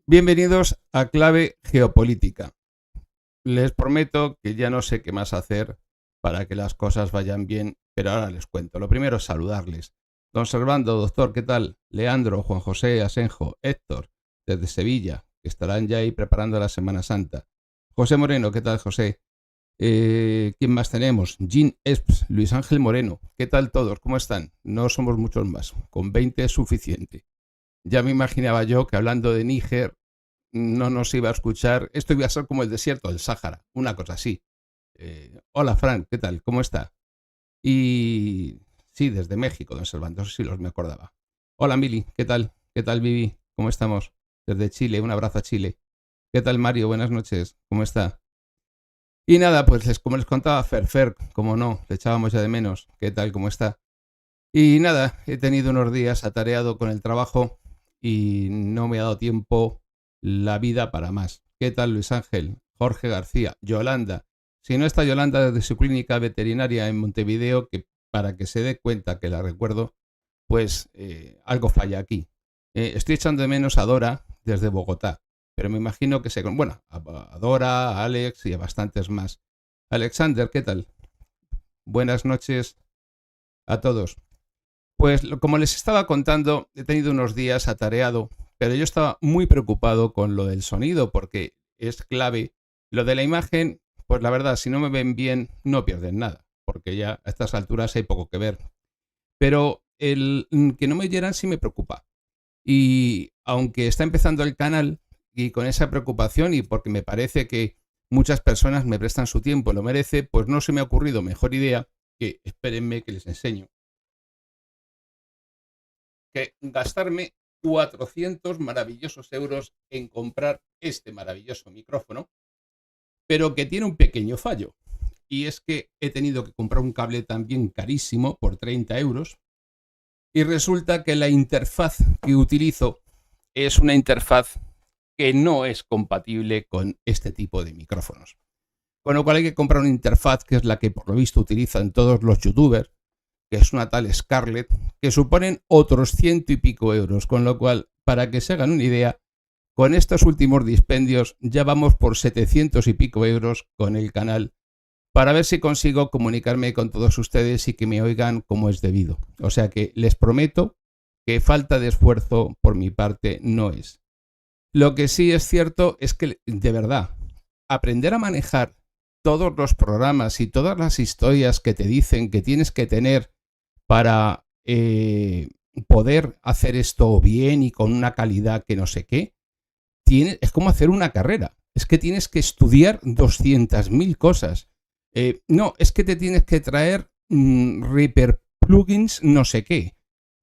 Bienvenidos a Clave Geopolítica. Les prometo que ya no sé qué más hacer para que las cosas vayan bien, pero ahora les cuento. Lo primero es saludarles. Don Servando, doctor, ¿qué tal? Leandro, Juan José, Asenjo, Héctor, desde Sevilla, que estarán ya ahí preparando la Semana Santa. José Moreno, ¿qué tal, José? ¿Quién más tenemos? Jean Esps, Luis Ángel Moreno. ¿Qué tal todos? ¿Cómo están? No somos muchos más. Con 20 es suficiente. Ya me imaginaba yo que hablando de Níger no nos iba a escuchar. Esto iba a ser como el desierto del Sáhara, una cosa así. Hola, Frank, ¿qué tal? ¿Cómo está? Y sí, desde México, don Servando, sí los me acordaba. Hola, Mili, ¿qué tal? ¿Qué tal, Vivi? ¿Cómo estamos? Desde Chile, un abrazo a Chile. ¿Qué tal, Mario? Buenas noches, ¿cómo está? Y nada, pues como les contaba, Fer, como no, le echábamos ya de menos. ¿Qué tal? ¿Cómo está? Y nada, he tenido unos días atareado con el trabajo y no me ha dado tiempo la vida para más. ¿Qué tal, Luis Ángel? Jorge García, Yolanda. Si no está Yolanda desde su clínica veterinaria en Montevideo, que para que se dé cuenta que la recuerdo, pues algo falla aquí. Estoy echando de menos a Dora desde Bogotá, pero me imagino que bueno, a Dora, a Alex y a bastantes más. Alexander, ¿qué tal? Buenas noches a todos. Pues como les estaba contando, he tenido unos días atareado, pero yo estaba muy preocupado con lo del sonido porque es clave. Lo de la imagen, pues la verdad, si no me ven bien, no pierden nada, porque ya a estas alturas hay poco que ver. Pero el que no me oyeran sí me preocupa. Y aunque está empezando el canal y con esa preocupación y porque me parece que muchas personas me prestan su tiempo, lo merece, pues no se me ha ocurrido mejor idea que, espérenme que les enseño, que gastarme 400 maravillosos euros en comprar este maravilloso micrófono, pero que tiene un pequeño fallo. Y es que he tenido que comprar un cable también carísimo por 30 euros. Y resulta que la interfaz que utilizo es una interfaz que no es compatible con este tipo de micrófonos. Con lo cual hay que comprar una interfaz que es la que por lo visto utilizan todos los youtubers, que es una tal Scarlett, que suponen otros 100 y pico euros, con lo cual, para que se hagan una idea, con estos últimos dispendios ya vamos por 700 y pico euros con el canal, para ver si consigo comunicarme con todos ustedes y que me oigan como es debido. O sea que les prometo que falta de esfuerzo por mi parte no es. Lo que sí es cierto es que, de verdad, aprender a manejar todos los programas y todas las historias que te dicen que tienes que tener para poder hacer esto bien y con una calidad que no sé qué, es como hacer una carrera. Es que tienes que estudiar 200.000 cosas. No, es que te tienes que traer Reaper plugins no sé qué.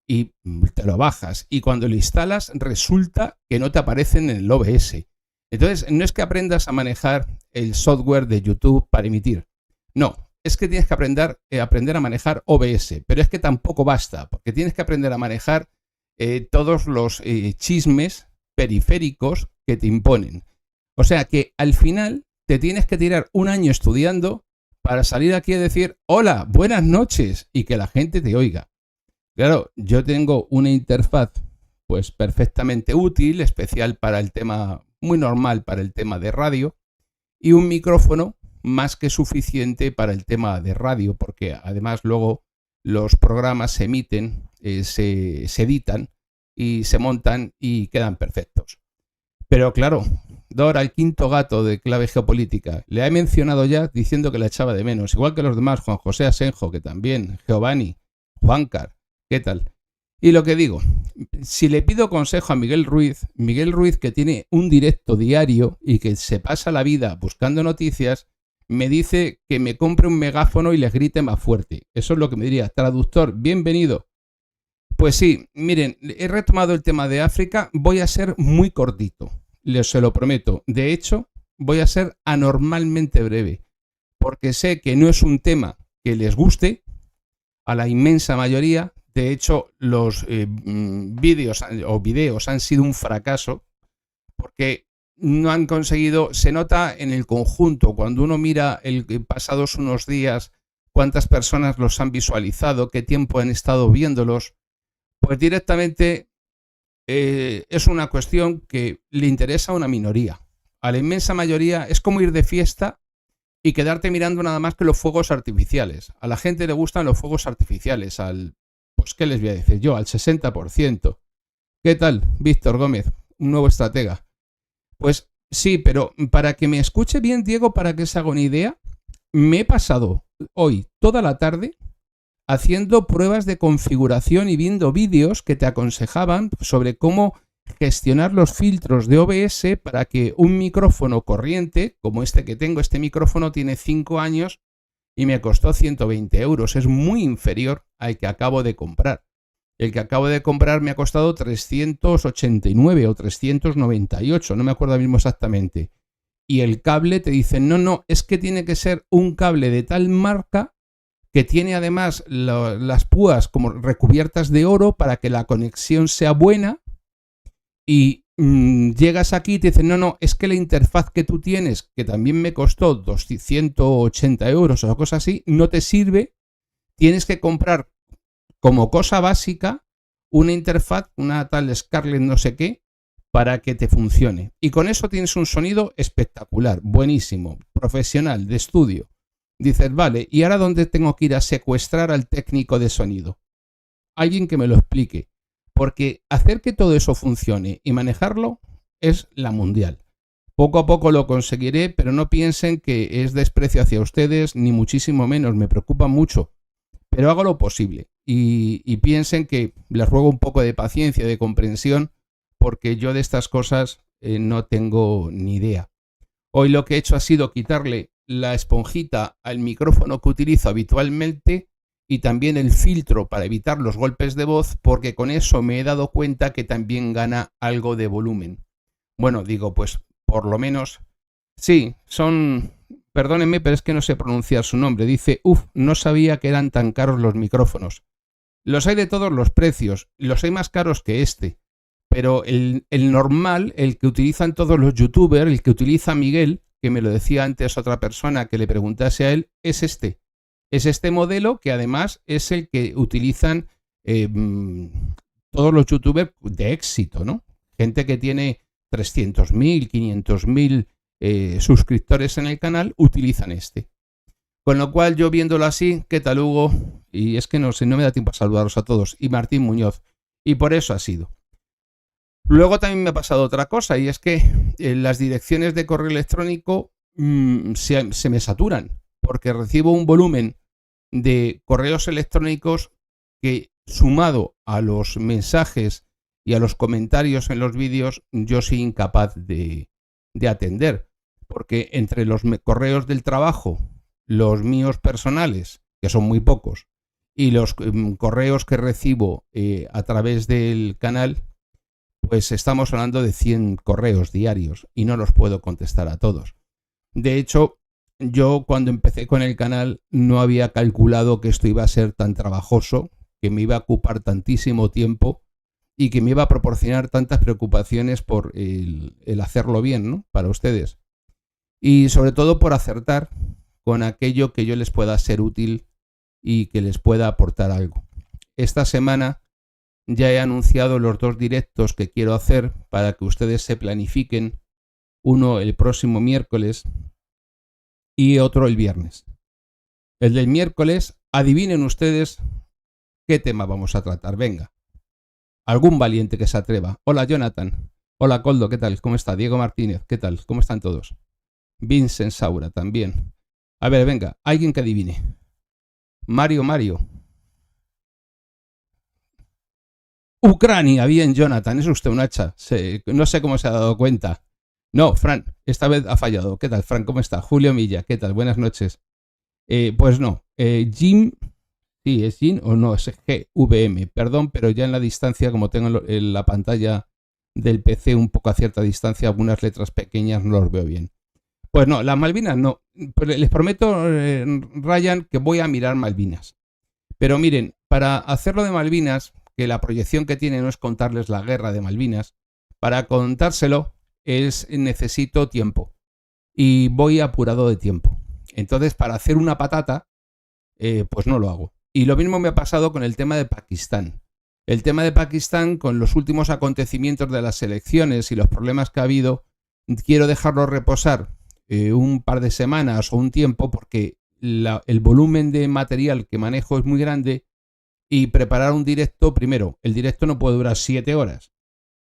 Y te lo bajas. Y cuando lo instalas, resulta que no te aparecen en el OBS. Entonces, no es que aprendas a manejar el software de YouTube para emitir. No, es que tienes que aprender a manejar OBS. Pero es que tampoco basta, porque tienes que aprender a manejar todos los chismes periféricos que te imponen. O sea que al final te tienes que tirar un año estudiando para salir aquí a decir hola, buenas noches y que la gente te oiga. Claro, yo tengo una interfaz pues perfectamente útil, especial para el tema, muy normal para el tema de radio, y un micrófono más que suficiente para el tema de radio, porque además luego los programas se emiten, se editan y se montan y quedan perfectos. Pero claro, Dora, el quinto gato de Clave Geopolítica, le he mencionado ya diciendo que la echaba de menos, igual que los demás, Juan José Asenjo, que también, Giovanni, Juancar, ¿qué tal? Y lo que digo, si le pido consejo a Miguel Ruiz que tiene un directo diario y que se pasa la vida buscando noticias, me dice que me compre un megáfono y les grite más fuerte. Eso es lo que me diría. Traductor, bienvenido. Pues sí, miren, he retomado el tema de África, voy a ser muy cortito, se lo prometo. De hecho, voy a ser anormalmente breve, porque sé que no es un tema que les guste a la inmensa mayoría. De hecho, los vídeos han sido un fracaso, porque no han conseguido, se nota en el conjunto, cuando uno mira pasados unos días, cuántas personas los han visualizado, qué tiempo han estado viéndolos, pues directamente es una cuestión que le interesa a una minoría. A la inmensa mayoría es como ir de fiesta y quedarte mirando nada más que los fuegos artificiales. A la gente le gustan los fuegos artificiales, pues ¿qué les voy a decir yo? Al 60%. ¿Qué tal, Víctor Gómez? Un nuevo estratega. Pues sí, pero para que me escuche bien, Diego, para que se haga una idea, me he pasado hoy toda la tarde haciendo pruebas de configuración y viendo vídeos que te aconsejaban sobre cómo gestionar los filtros de OBS para que un micrófono corriente, como este que tengo, este micrófono tiene 5 años y me costó 120 euros. Es muy inferior al que acabo de comprar. El que acabo de comprar me ha costado 389 o 398, no me acuerdo mismo exactamente. Y el cable te dice, no, es que tiene que ser un cable de tal marca que tiene además las púas como recubiertas de oro para que la conexión sea buena. Y llegas aquí y te dicen, no, es que la interfaz que tú tienes, que también me costó 280 euros o cosa así, no te sirve. Tienes que comprar como cosa básica una interfaz, una tal Scarlett no sé qué, para que te funcione. Y con eso tienes un sonido espectacular, buenísimo, profesional, de estudio. Dices, vale, ¿y ahora dónde tengo que ir a secuestrar al técnico de sonido? Alguien que me lo explique. Porque hacer que todo eso funcione y manejarlo es la mundial. Poco a poco lo conseguiré, pero no piensen que es desprecio hacia ustedes, ni muchísimo menos. Me preocupa mucho, pero hago lo posible. Y piensen que les ruego un poco de paciencia, de comprensión, porque yo de estas cosas no tengo ni idea. Hoy lo que he hecho ha sido quitarle la esponjita al micrófono que utilizo habitualmente y también el filtro para evitar los golpes de voz, porque con eso me he dado cuenta que también gana algo de volumen. Bueno, digo, pues por lo menos, sí, perdónenme, pero es que no sé pronunciar su nombre. Dice, no sabía que eran tan caros los micrófonos. Los hay de todos los precios, los hay más caros que este, pero el normal, el que utilizan todos los youtubers, el que utiliza Miguel, que me lo decía antes otra persona que le preguntase a él, es este. Es este modelo que además es el que utilizan todos los youtubers de éxito, ¿no? Gente que tiene 300.000, 500.000 suscriptores en el canal, utilizan este. Con lo cual, yo viéndolo así, ¿qué tal, Hugo? Y es que no sé, no me da tiempo a saludaros a todos. Y Martín Muñoz. Y por eso ha sido. Luego también me ha pasado otra cosa, y es que las direcciones de correo electrónico se me saturan, porque recibo un volumen de correos electrónicos que, sumado a los mensajes y a los comentarios en los vídeos, yo soy incapaz de atender, porque entre los correos del trabajo, los míos personales, que son muy pocos, y los correos que recibo a través del canal, pues estamos hablando de 100 correos diarios y no los puedo contestar a todos. De hecho, yo cuando empecé con el canal no había calculado que esto iba a ser tan trabajoso, que me iba a ocupar tantísimo tiempo y que me iba a proporcionar tantas preocupaciones por el hacerlo bien, ¿no? Para ustedes. Y sobre todo por acertar con aquello que yo les pueda ser útil y que les pueda aportar algo. Esta semana ya he anunciado los 2 directos que quiero hacer para que ustedes se planifiquen, uno el próximo miércoles y otro el viernes. El del miércoles, adivinen ustedes qué tema vamos a tratar. Venga, algún valiente que se atreva. Hola Jonathan, hola Coldo, ¿qué tal? ¿Cómo está? Diego Martínez, ¿qué tal? ¿Cómo están todos? Vincent Saura también. A ver, venga, alguien que adivine. Mario. Ucrania, bien, Jonathan, es usted un hacha. No sé cómo se ha dado cuenta. No, Fran, esta vez ha fallado. ¿Qué tal, Fran? ¿Cómo está? Julio Milla, ¿qué tal? Buenas noches. Pues no, Jim, sí, ¿es Jim o no? Es GVM, perdón, pero ya en la distancia, como tengo en la pantalla del PC un poco a cierta distancia, algunas letras pequeñas no los veo bien. Pues no, las Malvinas no. Pero les prometo, Ryan, que voy a mirar Malvinas. Pero miren, para hacerlo de Malvinas, que la proyección que tiene no es contarles la guerra de Malvinas, para contárselo necesito tiempo. Y voy apurado de tiempo. Entonces, para hacer una patata, pues no lo hago. Y lo mismo me ha pasado con el tema de Pakistán. El tema de Pakistán, con los últimos acontecimientos de las elecciones y los problemas que ha habido, quiero dejarlo reposar un par de semanas o un tiempo, porque el volumen de material que manejo es muy grande, y preparar un directo, primero, el directo no puede durar 7 horas.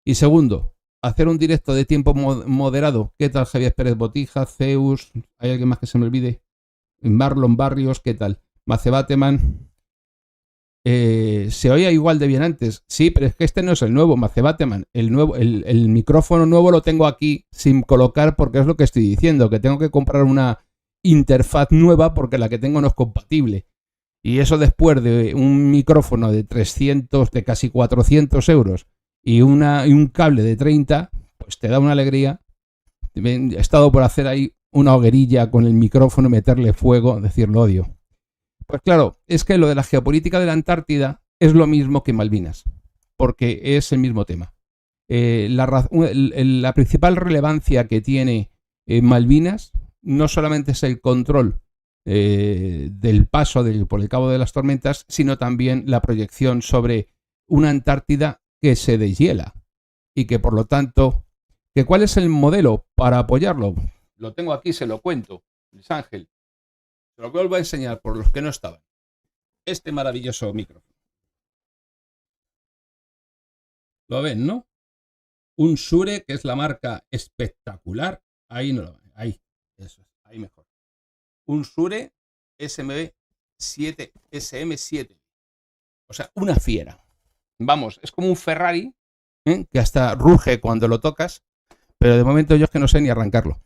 Y segundo, hacer un directo de tiempo moderado. ¿Qué tal Javier Pérez Botija, Zeus? ¿Hay alguien más que se me olvide? Marlon Barrios, ¿qué tal? Mace Bateman. Se oía igual de bien antes. Sí, pero es que este no es el nuevo, Mace Bateman. El micrófono nuevo lo tengo aquí sin colocar, porque es lo que estoy diciendo, que tengo que comprar una interfaz nueva porque la que tengo no es compatible. Y eso después de un micrófono de 300, de casi 400 euros y un cable de 30, pues te da una alegría. He estado por hacer ahí una hoguerilla con el micrófono y meterle fuego, decir, lo odio. Pues claro, es que lo de la geopolítica de la Antártida es lo mismo que Malvinas, porque es el mismo tema. La principal relevancia que tiene Malvinas no solamente es el control del paso por el Cabo de las Tormentas, sino también la proyección sobre una Antártida que se deshiela y que por lo tanto, ¿cuál es el modelo para apoyarlo? Lo tengo aquí, se lo cuento, Luis Ángel. Se lo vuelvo a enseñar por los que no estaban. Este maravilloso micrófono. ¿Lo ven, no? Un Shure, que es la marca espectacular. Ahí no lo ven. Ahí. Eso es. Ahí mejor. Un Shure SM7. O sea, una fiera. Vamos, es como un Ferrari, que hasta ruge cuando lo tocas, pero de momento yo es que no sé ni arrancarlo.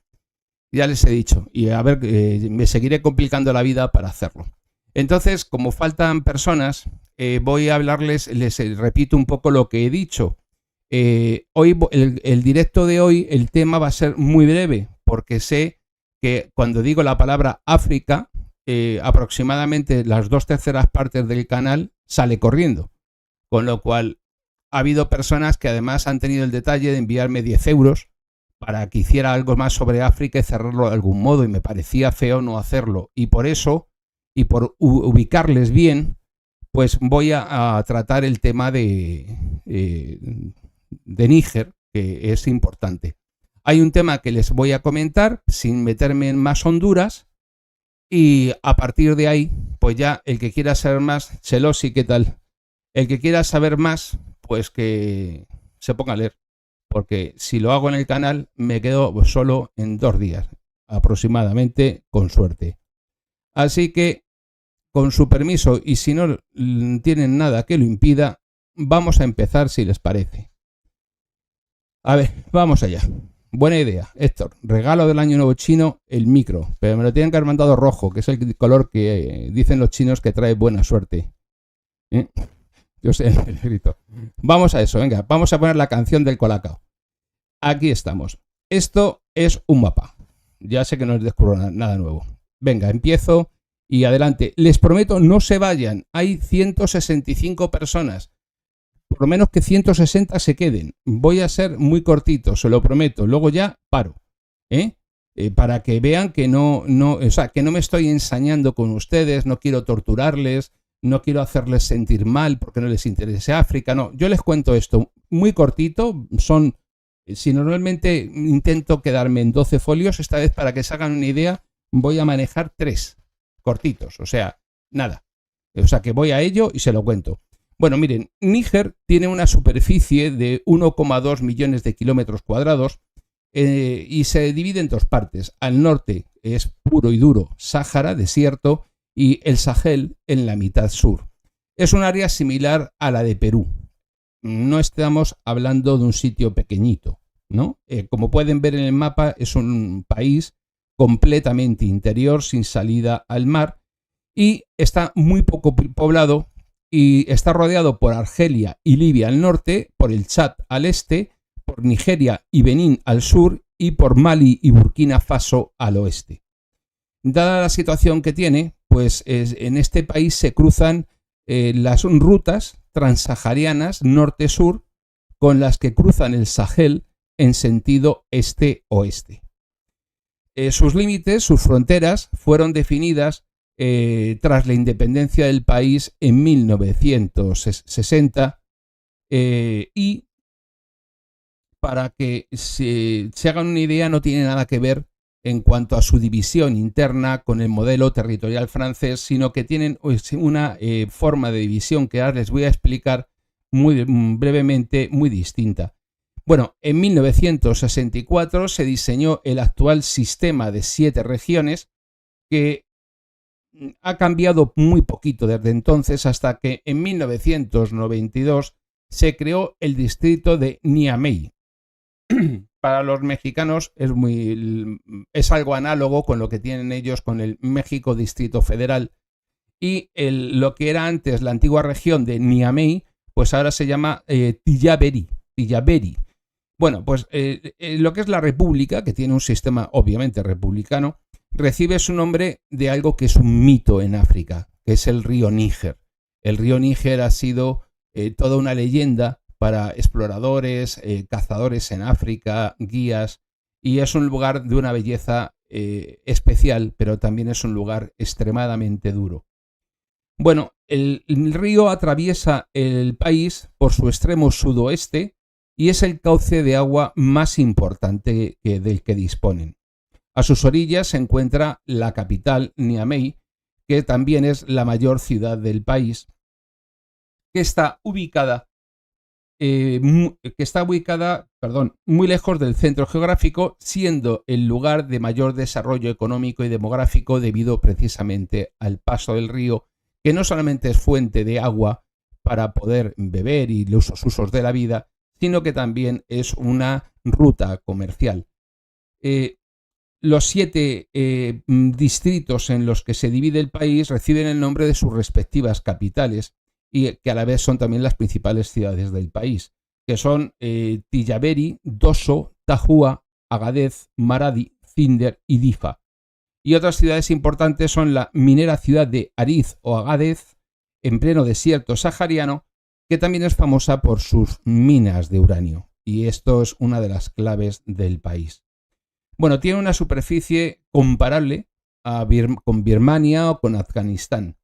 Ya les he dicho, y a ver, me seguiré complicando la vida para hacerlo. Entonces, como faltan personas, voy a hablarles, les repito un poco lo que he dicho. Hoy, el directo de hoy, el tema va a ser muy breve, porque sé que cuando digo la palabra África, aproximadamente las 2/3 partes del canal sale corriendo. Con lo cual, ha habido personas que además han tenido el detalle de enviarme 10 euros para que hiciera algo más sobre África y cerrarlo de algún modo, y me parecía feo no hacerlo. Y por eso, y por ubicarles bien, pues voy a tratar el tema de Níger, que es importante. Hay un tema que les voy a comentar sin meterme en más honduras, y a partir de ahí, pues ya el que quiera saber más, Chelosi, ¿qué tal? El que quiera saber más, pues que se ponga a leer, porque si lo hago en el canal me quedo solo en 2 días, aproximadamente, con suerte. Así que, con su permiso, y si no tienen nada que lo impida, vamos a empezar si les parece. A ver, vamos allá. Buena idea, Héctor. Regalo del año nuevo chino, el micro. Pero me lo tienen que haber mandado rojo, que es el color que dicen los chinos que trae buena suerte. Yo sé el grito. Vamos a eso, venga. Vamos a poner la canción del Colacao. Aquí estamos. Esto es un mapa. Ya sé que no les descubro nada nuevo. Venga, empiezo y adelante. Les prometo, no se vayan. Hay 165 personas. Por lo menos que 160 se queden. Voy a ser muy cortito, se lo prometo. Luego ya paro. Para que vean que que no me estoy ensañando con ustedes, no quiero torturarles, no quiero hacerles sentir mal porque no les interese África. No, yo les cuento esto muy cortito. Si normalmente intento quedarme en 12 folios, esta vez, para que se hagan una idea, voy a manejar 3 cortitos. O sea, nada. O sea, que voy a ello y se lo cuento. Bueno, miren, Níger tiene una superficie de 1,2 millones de kilómetros cuadrados y se divide en 2 partes. Al norte es puro y duro Sáhara, desierto, y el Sahel en la mitad sur. Es un área similar a la de Perú. No estamos hablando de un sitio pequeñito, ¿no? Como pueden ver en el mapa, es un país completamente interior, sin salida al mar, y está muy poco poblado. Y está rodeado por Argelia y Libia al norte, por el Chad al este, por Nigeria y Benín al sur y por Mali y Burkina Faso al oeste. Dada la situación que tiene, pues en este país se cruzan las rutas transsaharianas norte-sur con las que cruzan el Sahel en sentido este-oeste. Sus límites, sus fronteras, fueron definidas tras la independencia del país en 1960 Y para que se hagan una idea, no tiene nada que ver en cuanto a su división interna con el modelo territorial francés, sino que tienen una forma de división que ahora les voy a explicar muy brevemente, muy distinta. Bueno, en 1964 se diseñó el actual sistema de 7 regiones, que ha cambiado muy poquito desde entonces, hasta que en 1992 se creó el distrito de Niamey. Para los mexicanos es algo análogo con lo que tienen ellos con el México Distrito Federal, y lo que era antes la antigua región de Niamey, pues ahora se llama Tillaberi. Bueno, pues lo que es la República, que tiene un sistema obviamente republicano, recibe su nombre de algo que es un mito en África, que es el río Níger. El río Níger ha sido toda una leyenda para exploradores, cazadores en África, guías, y es un lugar de una belleza especial, pero también es un lugar extremadamente duro. Bueno, el río atraviesa el país por su extremo sudoeste y es el cauce de agua más importante del que disponen. A sus orillas se encuentra la capital, Niamey, que también es la mayor ciudad del país, que está ubicada muy lejos del centro geográfico, siendo el lugar de mayor desarrollo económico y demográfico debido precisamente al paso del río, que no solamente es fuente de agua para poder beber y los usos de la vida, sino que también es una ruta comercial. Los 7 distritos en los que se divide el país reciben el nombre de sus respectivas capitales, y que a la vez son también las principales ciudades del país, que son Tillaberi, Dosso, Tajúa, Agadez, Maradi, Zinder y Difa. Y otras ciudades importantes son la minera ciudad de Ariz o Agadez, en pleno desierto sahariano, que también es famosa por sus minas de uranio. Y esto es una de las claves del país. Bueno, tiene una superficie comparable con Birmania o con Afganistán.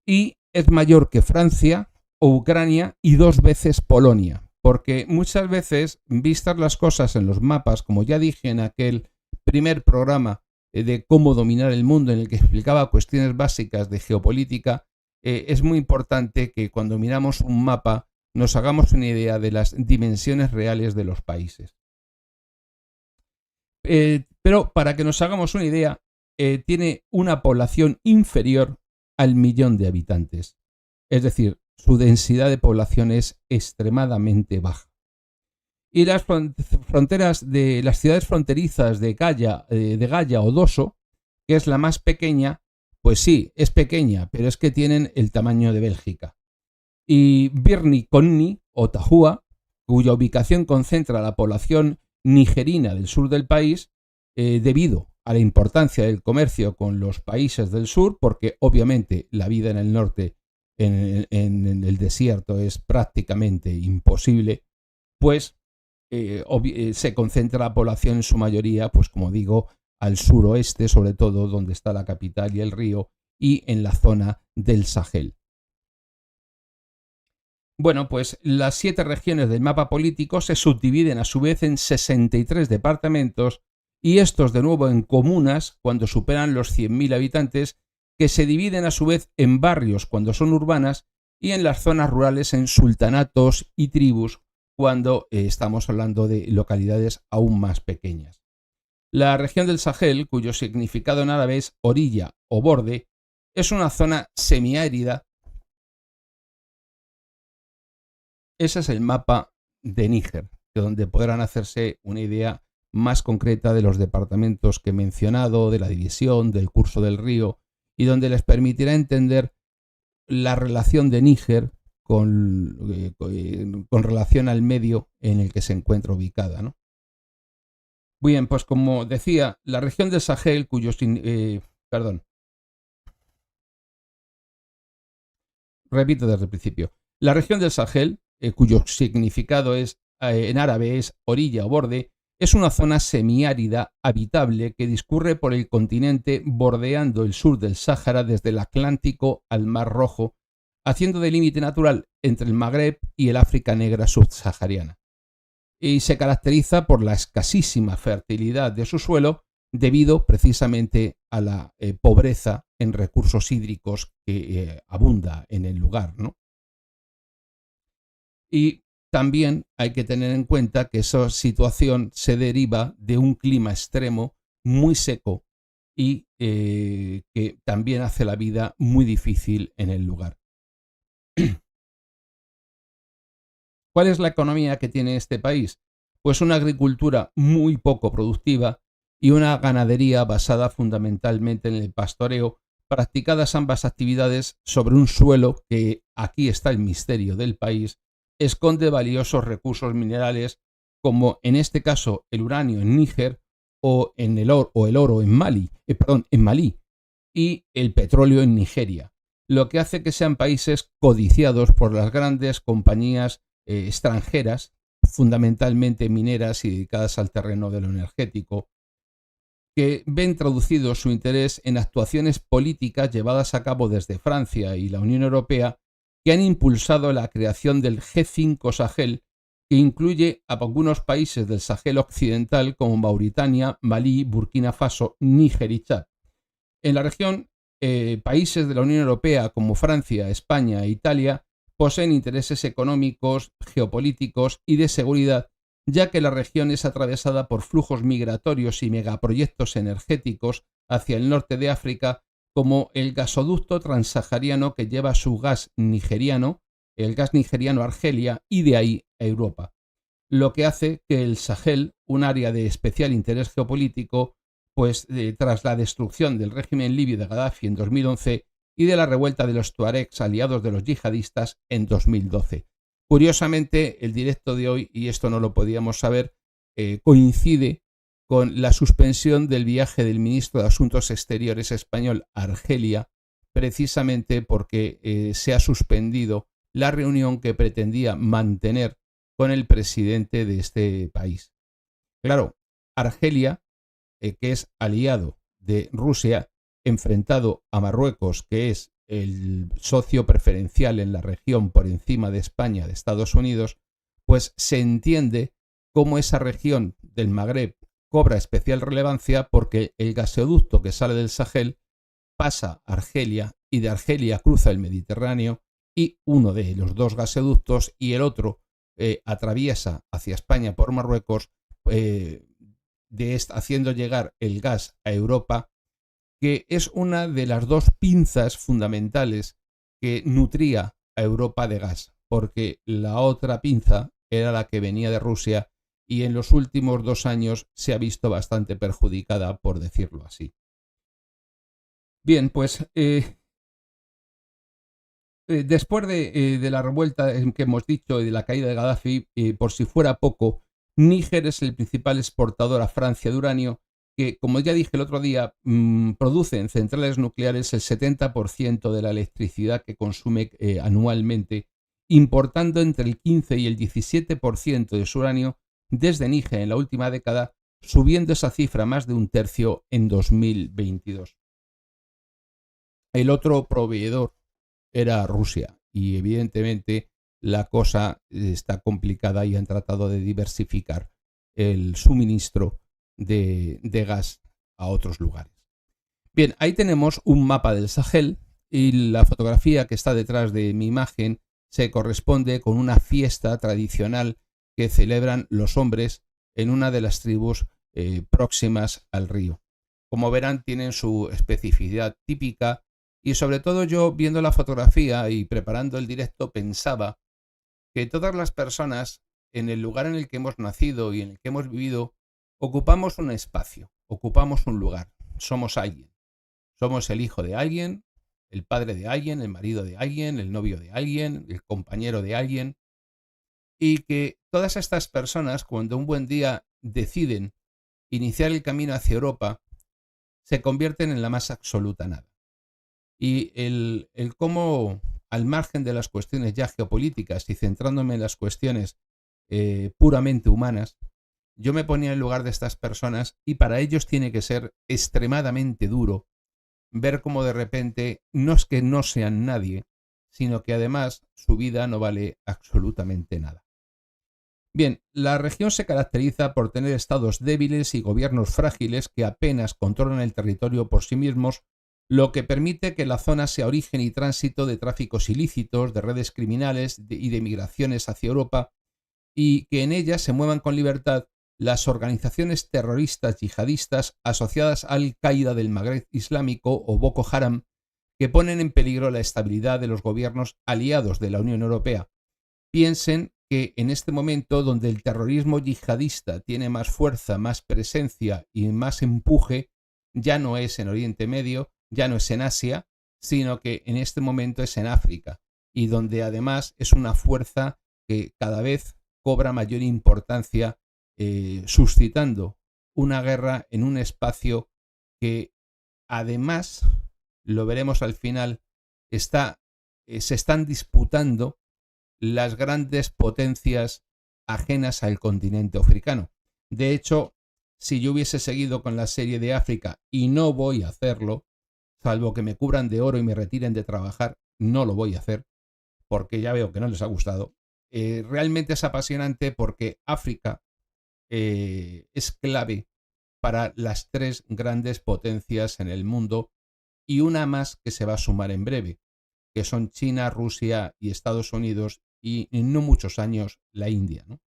Y es mayor que Francia o Ucrania y 2 veces Polonia, porque muchas veces, vistas las cosas en los mapas, como ya dije en aquel primer programa de cómo dominar el mundo, en el que explicaba cuestiones básicas de geopolítica, es muy importante que cuando miramos un mapa nos hagamos una idea de las dimensiones reales de los países. Pero para que nos hagamos una idea, tiene una población inferior al 1.000.000 de habitantes. Es decir, su densidad de población es extremadamente baja. Y las fronteras de las ciudades fronterizas de Gaya o Dosso, que es la más pequeña, pues sí, es pequeña, pero es que tienen el tamaño de Bélgica. Y Birni Konni o Tajúa, cuya ubicación concentra la población nigerina del sur del país, debido a la importancia del comercio con los países del sur, porque obviamente la vida en el norte, en el desierto, es prácticamente imposible, pues se concentra la población en su mayoría, pues como digo, al suroeste, sobre todo donde está la capital y el río, y en la zona del Sahel. Bueno, pues las 7 regiones del mapa político se subdividen a su vez en 63 departamentos, y estos de nuevo en comunas cuando superan los 100.000 habitantes, que se dividen a su vez en barrios cuando son urbanas y en las zonas rurales en sultanatos y tribus cuando estamos hablando de localidades aún más pequeñas. La región del Sahel, cuyo significado en árabe es orilla o borde, es una zona semiárida. Ese es el mapa de Níger, donde podrán hacerse una idea más concreta de los departamentos que he mencionado, de la división, del curso del río, y donde les permitirá entender la relación de Níger con relación al medio en el que se encuentra ubicada, ¿no? Bien, pues como decía, la región del Sahel, repito desde el principio. La región del Sahel, cuyo significado es en árabe es orilla o borde, es una zona semiárida habitable que discurre por el continente bordeando el sur del Sáhara desde el Atlántico al Mar Rojo haciendo de límite natural entre el Magreb y el África negra subsahariana. Y se caracteriza por la escasísima fertilidad de su suelo debido precisamente a la pobreza en recursos hídricos que abunda en el lugar, ¿no? Y también hay que tener en cuenta que esa situación se deriva de un clima extremo muy seco y que también hace la vida muy difícil en el lugar. ¿Cuál es la economía que tiene este país? Pues una agricultura muy poco productiva y una ganadería basada fundamentalmente en el pastoreo, practicadas ambas actividades sobre un suelo que, aquí está el misterio del país, esconde valiosos recursos minerales como en este caso el uranio en Níger o el oro en Malí y el petróleo en Nigeria, lo que hace que sean países codiciados por las grandes compañías extranjeras, fundamentalmente mineras y dedicadas al terreno de lo energético, que ven traducido su interés en actuaciones políticas llevadas a cabo desde Francia y la Unión Europea que han impulsado la creación del G5 Sahel, que incluye a algunos países del Sahel occidental como Mauritania, Malí, Burkina Faso, Níger y Chad. En la región, países de la Unión Europea como Francia, España e Italia poseen intereses económicos, geopolíticos y de seguridad, ya que la región es atravesada por flujos migratorios y megaproyectos energéticos hacia el norte de África, como el gasoducto transsahariano que lleva su gas nigeriano, el gas nigeriano a Argelia y de ahí a Europa, lo que hace que el Sahel, un área de especial interés geopolítico, pues tras la destrucción del régimen libio de Gaddafi en 2011 y de la revuelta de los tuaregs aliados de los yihadistas en 2012. Curiosamente, el directo de hoy, y esto no lo podíamos saber, coincide con la suspensión del viaje del ministro de Asuntos Exteriores español a Argelia, precisamente porque se ha suspendido la reunión que pretendía mantener con el presidente de este país. Claro, Argelia, que es aliado de Rusia, enfrentado a Marruecos, que es el socio preferencial en la región por encima de España, de Estados Unidos, pues se entiende cómo esa región del Magreb cobra especial relevancia porque el gasoducto que sale del Sahel pasa a Argelia y de Argelia cruza el Mediterráneo y uno de los dos gasoductos y el otro atraviesa hacia España por Marruecos, haciendo llegar el gas a Europa, que es una de las dos pinzas fundamentales que nutría a Europa de gas, porque la otra pinza era la que venía de Rusia y en los últimos 2 años se ha visto bastante perjudicada, por decirlo así. Bien, pues después de la revuelta que hemos dicho y de la caída de Gaddafi, por si fuera poco, Níger es el principal exportador a Francia de uranio, que, como ya dije el otro día, produce en centrales nucleares el 70% de la electricidad que consume anualmente, importando entre el 15 y el 17% de su uranio desde Níger en la última década, subiendo esa cifra más de un tercio en 2022. El otro proveedor era Rusia y evidentemente la cosa está complicada y han tratado de diversificar el suministro de gas a otros lugares. Bien, ahí tenemos un mapa del Sahel y la fotografía que está detrás de mi imagen se corresponde con una fiesta tradicional que celebran los hombres en una de las tribus próximas al río. Como verán, tienen su especificidad típica y sobre todo yo, viendo la fotografía y preparando el directo, pensaba que todas las personas en el lugar en el que hemos nacido y en el que hemos vivido ocupamos un espacio, ocupamos un lugar, somos alguien. Somos el hijo de alguien, el padre de alguien, el marido de alguien, el novio de alguien, el compañero de alguien. Y que todas estas personas, cuando un buen día deciden iniciar el camino hacia Europa, se convierten en la más absoluta nada. Y el cómo, al margen de las cuestiones ya geopolíticas y centrándome en las cuestiones puramente humanas, yo me ponía en el lugar de estas personas y para ellos tiene que ser extremadamente duro ver cómo de repente no es que no sean nadie, sino que además su vida no vale absolutamente nada. Bien, la región se caracteriza por tener estados débiles y gobiernos frágiles que apenas controlan el territorio por sí mismos, lo que permite que la zona sea origen y tránsito de tráficos ilícitos, de redes criminales y de migraciones hacia Europa, y que en ella se muevan con libertad las organizaciones terroristas yihadistas asociadas a Al-Qaeda del Magreb Islámico o Boko Haram, que ponen en peligro la estabilidad de los gobiernos aliados de la Unión Europea. Piensen que en este momento, donde el terrorismo yihadista tiene más fuerza, más presencia y más empuje, ya no es en Oriente Medio, ya no es en Asia, sino que en este momento es en África, y donde además es una fuerza que cada vez cobra mayor importancia, suscitando una guerra en un espacio que además, lo veremos al final, se están disputando las grandes potencias ajenas al continente africano. De hecho, si yo hubiese seguido con la serie de África, y no voy a hacerlo, salvo que me cubran de oro y me retiren de trabajar, no lo voy a hacer, porque ya veo que no les ha gustado. Realmente es apasionante porque África es clave para las tres grandes potencias en el mundo y una más que se va a sumar en breve, que son China, Rusia y Estados Unidos, y en no muchos años la India, ¿no?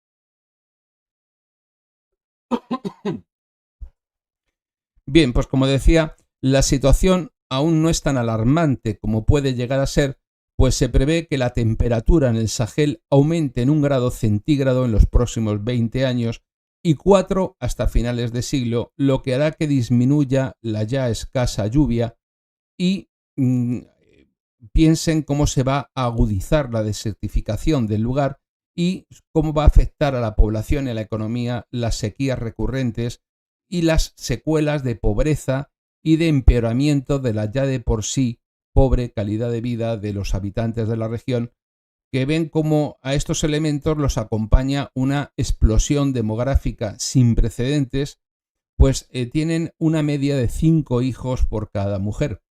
Bien, pues como decía, la situación aún no es tan alarmante como puede llegar a ser, pues se prevé que la temperatura en el Sahel aumente en 1 grado centígrado en los próximos 20 años y 4 hasta finales de siglo, lo que hará que disminuya la ya escasa lluvia y piensen cómo se va a agudizar la desertificación del lugar y cómo va a afectar a la población y a la economía las sequías recurrentes y las secuelas de pobreza y de empeoramiento de la ya de por sí pobre calidad de vida de los habitantes de la región, que ven cómo a estos elementos los acompaña una explosión demográfica sin precedentes, pues tienen una media de 5 hijos por cada mujer,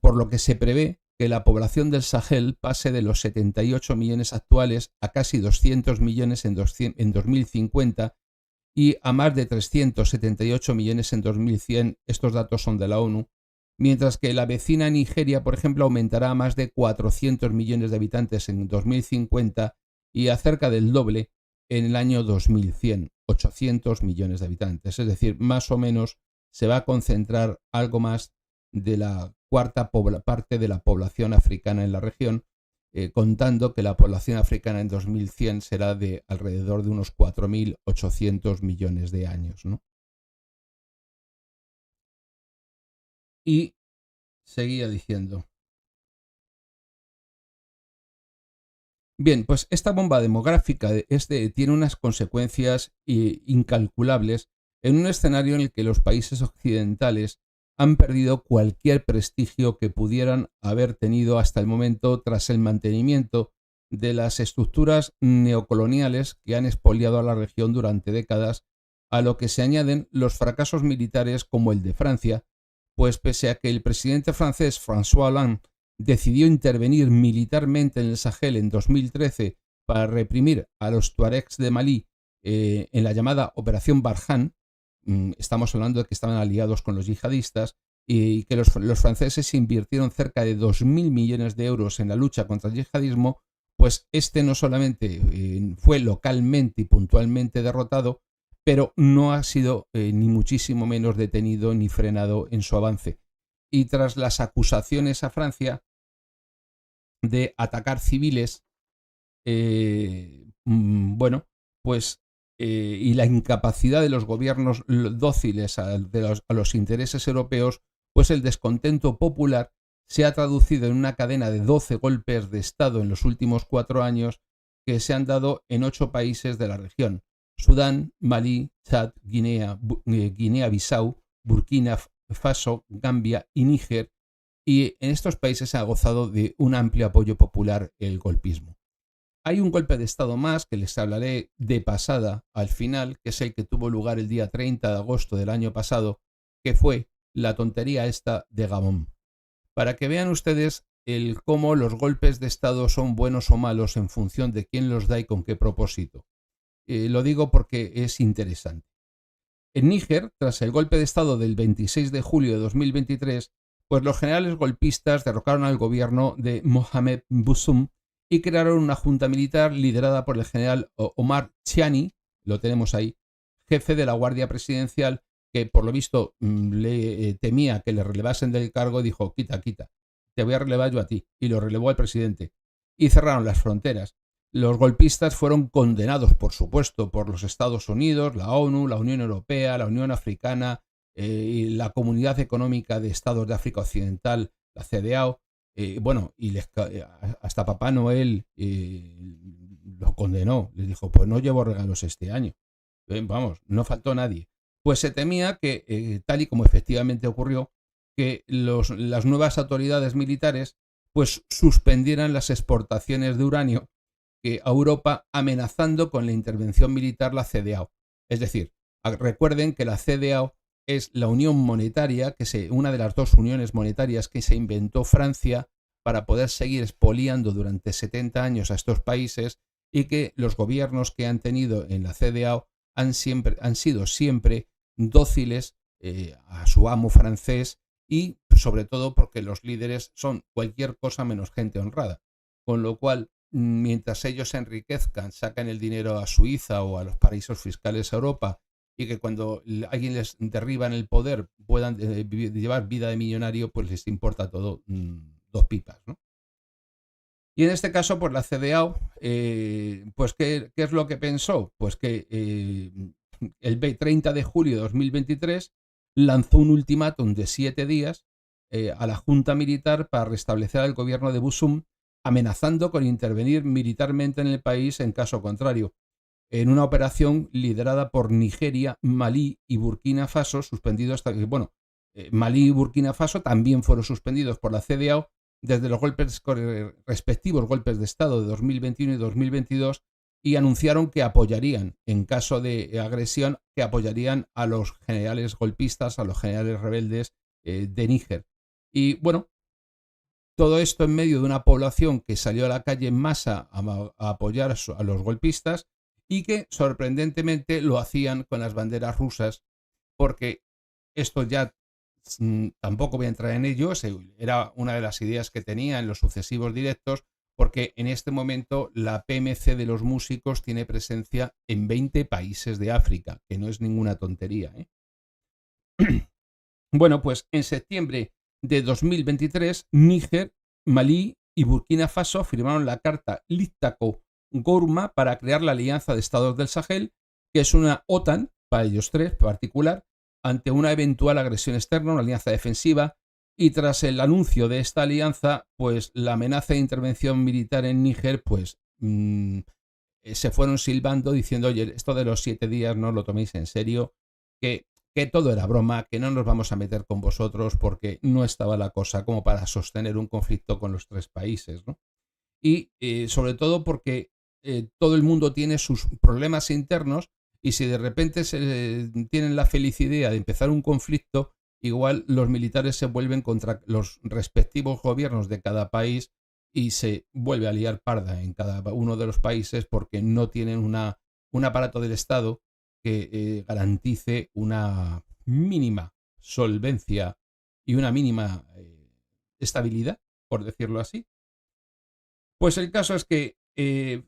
por lo que se prevé que la población del Sahel pase de los 78 millones actuales a casi 200 millones en 2050 y a más de 378 millones en 2100, estos datos son de la ONU, mientras que la vecina Nigeria, por ejemplo, aumentará a más de 400 millones de habitantes en 2050 y a cerca del doble en el año 2100, 800 millones de habitantes. Es decir, más o menos se va a concentrar algo más de la cuarta parte de la población africana en la región, contando que la población africana en 2100 será de alrededor de unos 4.800 millones de años, ¿no? Y seguía diciendo. Bien, pues esta bomba demográfica tiene unas consecuencias incalculables en un escenario en el que los países occidentales han perdido cualquier prestigio que pudieran haber tenido hasta el momento tras el mantenimiento de las estructuras neocoloniales que han expoliado a la región durante décadas, a lo que se añaden los fracasos militares como el de Francia, pues pese a que el presidente francés François Hollande decidió intervenir militarmente en el Sahel en 2013 para reprimir a los tuaregs de Malí en la llamada Operación Barkhane, estamos hablando de que estaban aliados con los yihadistas, y que los franceses invirtieron cerca de 2.000 millones de euros en la lucha contra el yihadismo, pues este no solamente fue localmente y puntualmente derrotado, pero no ha sido ni muchísimo menos detenido ni frenado en su avance. Y tras las acusaciones a Francia de atacar civiles, bueno, pues y la incapacidad de los gobiernos dóciles a los intereses europeos, pues el descontento popular se ha traducido en una cadena de 12 golpes de Estado en los últimos 4 años que se han dado en 8 países de la región: Sudán, Malí, Chad, Guinea-Bissau, Burkina Faso, Gambia y Níger, y en estos países se ha gozado de un amplio apoyo popular el golpismo. Hay un golpe de Estado más que les hablaré de pasada al final, que es el que tuvo lugar el día 30 de agosto del año pasado, que fue la tontería esta de Gabón. Para que vean ustedes el cómo los golpes de Estado son buenos o malos en función de quién los da y con qué propósito. Lo digo porque es interesante. En Níger, tras el golpe de Estado del 26 de julio de 2023, pues los generales golpistas derrocaron al gobierno de Mohamed Bazoum y crearon una junta militar liderada por el general Omar Chiani, lo tenemos ahí, jefe de la Guardia Presidencial, que por lo visto le temía que le relevasen del cargo, dijo, quita, te voy a relevar yo a ti, y lo relevó al presidente. Y cerraron las fronteras. Los golpistas fueron condenados, por supuesto, por los Estados Unidos, la ONU, la Unión Europea, la Unión Africana, y la Comunidad Económica de Estados de África Occidental, la CEDEAO, hasta Papá Noel lo condenó, les dijo, pues no llevo regalos este año. Vamos, no faltó nadie. Pues se temía que, tal y como efectivamente ocurrió, que las nuevas autoridades militares pues suspendieran las exportaciones de uranio a Europa, amenazando con la intervención militar la CEDEAO. Es decir, recuerden que la CEDEAO es la unión monetaria, una de las dos uniones monetarias que se inventó Francia para poder seguir expoliando durante 70 años a estos países, y que los gobiernos que han tenido en la CEDEAO han sido siempre dóciles a su amo francés, y sobre todo porque los líderes son cualquier cosa menos gente honrada. Con lo cual, mientras ellos se enriquezcan, sacan el dinero a Suiza o a los paraísos fiscales a Europa, y que cuando alguien les derriba en el poder puedan llevar vida de millonario, pues les importa todo dos pipas, ¿no? Y en este caso, pues la CEDEAO, pues ¿qué es lo que pensó? Pues que el 30 de julio de 2023 lanzó un ultimátum de 7 días a la Junta Militar para restablecer el gobierno de Bazoum, amenazando con intervenir militarmente en el país en caso contrario, en una operación liderada por Nigeria, Malí y Burkina Faso, suspendidos Malí y Burkina Faso también fueron suspendidos por la CEDEAO desde los respectivos golpes de Estado de 2021 y 2022, y anunciaron que apoyarían, en caso de agresión, que apoyarían a los generales golpistas, a los generales rebeldes de Níger. Y bueno, todo esto en medio de una población que salió a la calle en masa a apoyar a los golpistas, y que sorprendentemente lo hacían con las banderas rusas, porque esto ya tampoco voy a entrar en ello, era una de las ideas que tenía en los sucesivos directos, porque en este momento la PMC de los músicos tiene presencia en 20 países de África, que no es ninguna tontería, ¿eh? Bueno, pues en septiembre de 2023, Níger, Malí y Burkina Faso firmaron la carta Liptako-Gourma para crear la Alianza de Estados del Sahel, que es una OTAN, para ellos tres particular, ante una eventual agresión externa, una alianza defensiva. Y tras el anuncio de esta alianza, pues la amenaza de intervención militar en Níger, pues se fueron silbando diciendo, oye, esto de los 7 días no lo toméis en serio, que todo era broma, que no nos vamos a meter con vosotros, porque no estaba la cosa como para sostener un conflicto con los tres países, ¿no? Y sobre todo porque todo el mundo tiene sus problemas internos, y si de repente tienen la feliz idea de empezar un conflicto, igual los militares se vuelven contra los respectivos gobiernos de cada país, y se vuelve a liar parda en cada uno de los países, porque no tienen un aparato del Estado que garantice una mínima solvencia y una mínima estabilidad, por decirlo así. Pues el caso es que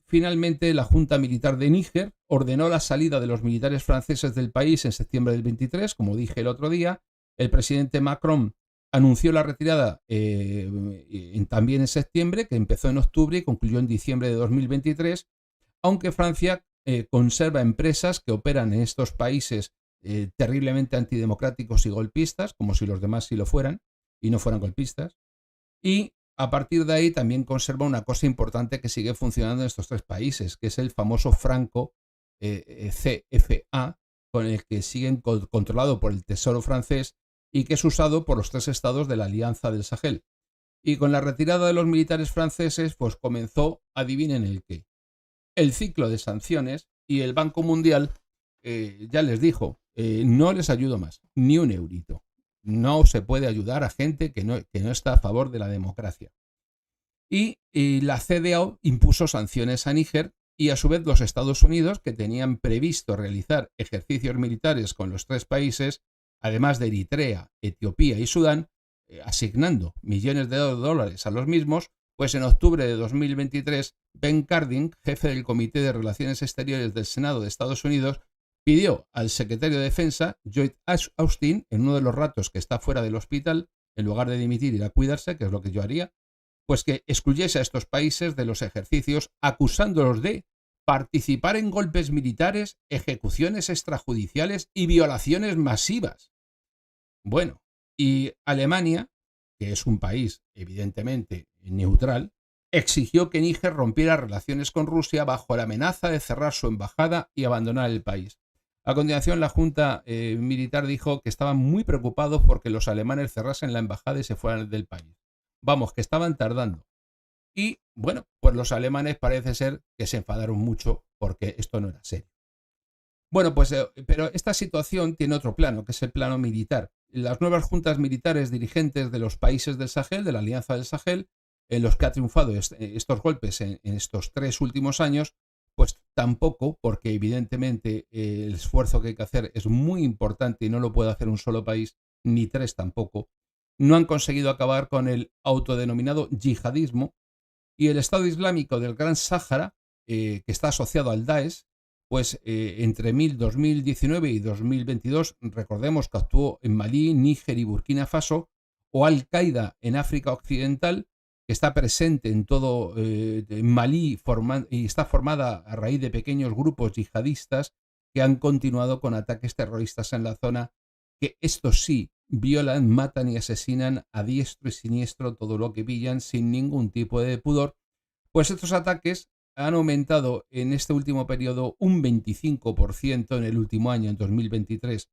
finalmente la Junta Militar de Níger ordenó la salida de los militares franceses del país en septiembre del 23, como dije el otro día. El presidente Macron anunció la retirada también en septiembre, que empezó en octubre y concluyó en diciembre de 2023, aunque Francia conserva empresas que operan en estos países terriblemente antidemocráticos y golpistas, como si los demás sí lo fueran y no fueran golpistas. Y a partir de ahí también conserva una cosa importante que sigue funcionando en estos tres países, que es el famoso franco CFA, con el que siguen controlado por el Tesoro francés y que es usado por los tres estados de la Alianza del Sahel. Y con la retirada de los militares franceses, pues comenzó, adivinen el qué, el ciclo de sanciones, y el Banco Mundial ya les dijo, no les ayudo más, ni un eurito. No se puede ayudar a gente que no está a favor de la democracia. y la CDAO impuso sanciones a Níger y a su vez los Estados Unidos, que tenían previsto realizar ejercicios militares con los tres países, además de Eritrea, Etiopía y Sudán, asignando millones de dólares a los mismos, pues en octubre de 2023, Ben Cardin, jefe del Comité de Relaciones Exteriores del Senado de Estados Unidos, pidió al secretario de Defensa, Lloyd Austin, en uno de los ratos que está fuera del hospital, en lugar de dimitir ir a cuidarse, que es lo que yo haría, pues que excluyese a estos países de los ejercicios, acusándolos de participar en golpes militares, ejecuciones extrajudiciales y violaciones masivas. Bueno, y Alemania, que es un país evidentemente neutral, exigió que Níger rompiera relaciones con Rusia bajo la amenaza de cerrar su embajada y abandonar el país. A continuación, la Junta militar dijo que estaban muy preocupados porque los alemanes cerrasen la embajada y se fueran del país. Vamos, que estaban tardando. Y bueno, pues los alemanes parece ser que se enfadaron mucho porque esto no era serio. Bueno, pues, pero esta situación tiene otro plano, que es el plano militar. Las nuevas juntas militares dirigentes de los países del Sahel, de la Alianza del Sahel, en los que ha triunfado estos golpes en estos 3 últimos años, pues tampoco, porque evidentemente el esfuerzo que hay que hacer es muy importante y no lo puede hacer un solo país, ni 3 tampoco, no han conseguido acabar con el autodenominado yihadismo y el Estado Islámico del Gran Sáhara, que está asociado al Daesh, pues entre 2019 y 2022, recordemos que actuó en Malí, Níger y Burkina Faso, o Al-Qaeda en África Occidental, que está presente en todo en Malí y está formada a raíz de pequeños grupos yihadistas que han continuado con ataques terroristas en la zona, que estos sí violan, matan y asesinan a diestro y siniestro todo lo que pillan sin ningún tipo de pudor. Pues estos ataques han aumentado en este último periodo un 25% en el último año, en 2023,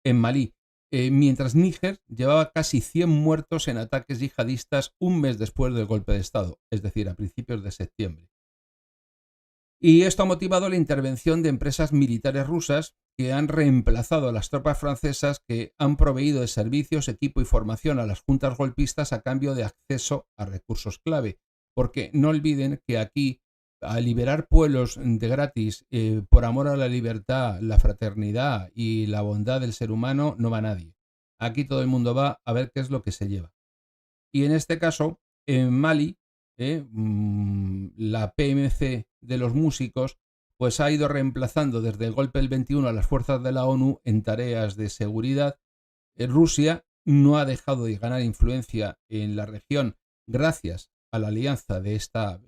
en Malí, mientras Níger llevaba casi 100 muertos en ataques yihadistas un mes después del golpe de Estado, es decir, a principios de septiembre. Y esto ha motivado la intervención de empresas militares rusas que han reemplazado a las tropas francesas que han proveído de servicios, equipo y formación a las juntas golpistas a cambio de acceso a recursos clave. Porque no olviden que aquí, a liberar pueblos de gratis por amor a la libertad, la fraternidad y la bondad del ser humano, no va nadie. Aquí todo el mundo va a ver qué es lo que se lleva. Y en este caso, en Mali, la PMC de los músicos pues ha ido reemplazando desde el golpe del 21 a las fuerzas de la ONU en tareas de seguridad. Rusia no ha dejado de ganar influencia en la región gracias a la alianza de esta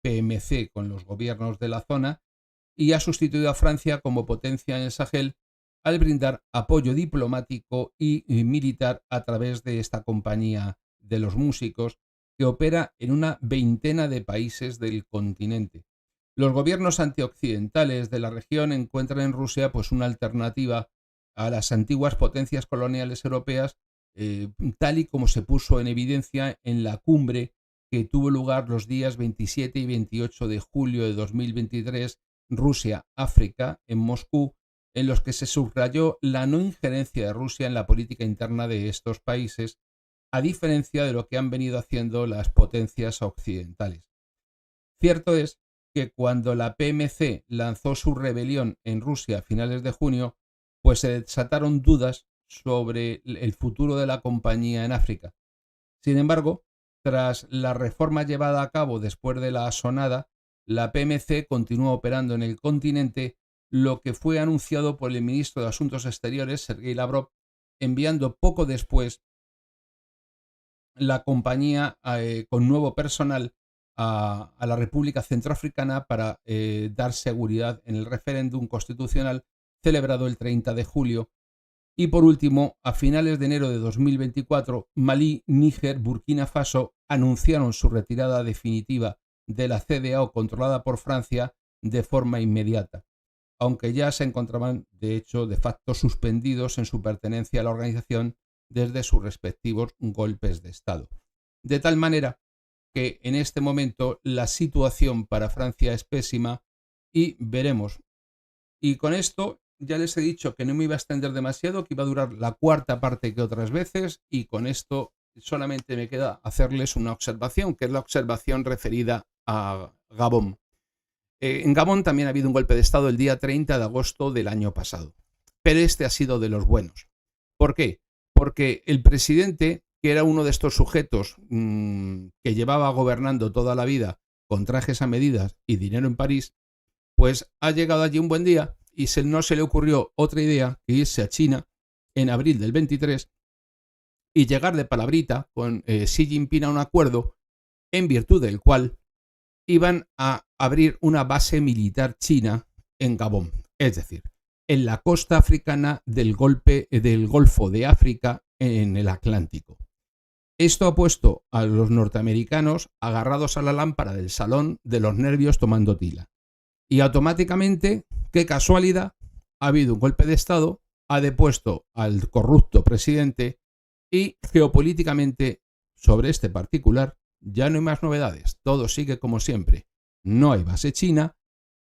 PMC con los gobiernos de la zona y ha sustituido a Francia como potencia en el Sahel al brindar apoyo diplomático y militar a través de esta compañía de los músicos que opera en una veintena de países del continente. Los gobiernos antioccidentales de la región encuentran en Rusia pues una alternativa a las antiguas potencias coloniales europeas, tal y como se puso en evidencia en la cumbre que tuvo lugar los días 27 y 28 de julio de 2023, Rusia-África, en Moscú, en los que se subrayó la no injerencia de Rusia en la política interna de estos países, a diferencia de lo que han venido haciendo las potencias occidentales. Cierto es que cuando la PMC lanzó su rebelión en Rusia a finales de junio, pues se desataron dudas sobre el futuro de la compañía en África. Sin embargo, tras la reforma llevada a cabo después de la asonada, la PMC continúa operando en el continente, lo que fue anunciado por el ministro de Asuntos Exteriores, Sergei Lavrov, enviando poco después la compañía con nuevo personal a la República Centroafricana para dar seguridad en el referéndum constitucional celebrado el 30 de julio. Y por último, a finales de enero de 2024, Malí, Níger, Burkina Faso anunciaron su retirada definitiva de la CDAO controlada por Francia de forma inmediata, aunque ya se encontraban, de hecho, de facto suspendidos en su pertenencia a la organización desde sus respectivos golpes de Estado. De tal manera que en este momento la situación para Francia es pésima y veremos. Y con esto ya les he dicho que no me iba a extender demasiado, que iba a durar la cuarta parte que otras veces y con esto solamente me queda hacerles una observación, que es la observación referida a Gabón. En Gabón también ha habido un golpe de Estado el día 30 de agosto del año pasado, pero este ha sido de los buenos. ¿Por qué? Porque el presidente, que era uno de estos sujetos que llevaba gobernando toda la vida con trajes a medidas y dinero en París, pues ha llegado allí un buen día y no se le ocurrió otra idea que irse a China en abril del 23 y llegar de palabrita con Xi Jinping a un acuerdo en virtud del cual iban a abrir una base militar china en Gabón, es decir, en la costa africana del Golfo de África en el Atlántico. Esto ha puesto a los norteamericanos agarrados a la lámpara del salón de los nervios tomando tila. Y automáticamente, qué casualidad, ha habido un golpe de Estado, ha depuesto al corrupto presidente y geopolíticamente sobre este particular ya no hay más novedades, todo sigue como siempre. No hay base china,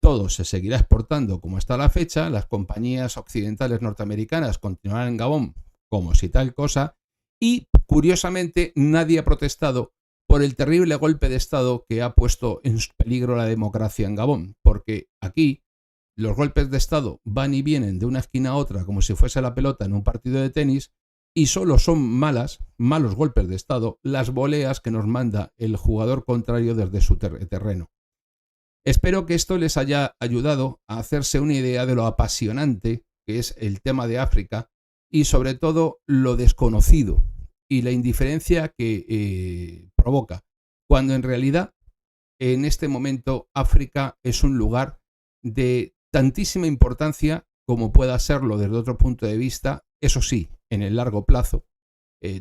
todo se seguirá exportando como está la fecha, las compañías occidentales norteamericanas continuarán en Gabón como si tal cosa y, curiosamente, nadie ha protestado por el terrible golpe de Estado que ha puesto en peligro la democracia en Gabón, porque aquí los golpes de Estado van y vienen de una esquina a otra como si fuese la pelota en un partido de tenis y solo son malos golpes de Estado las voleas que nos manda el jugador contrario desde su terreno. Espero que esto les haya ayudado a hacerse una idea de lo apasionante que es el tema de África y sobre todo lo desconocido y la indiferencia que provoca, cuando en realidad en este momento África es un lugar de tantísima importancia como pueda serlo desde otro punto de vista, eso sí, en el largo plazo,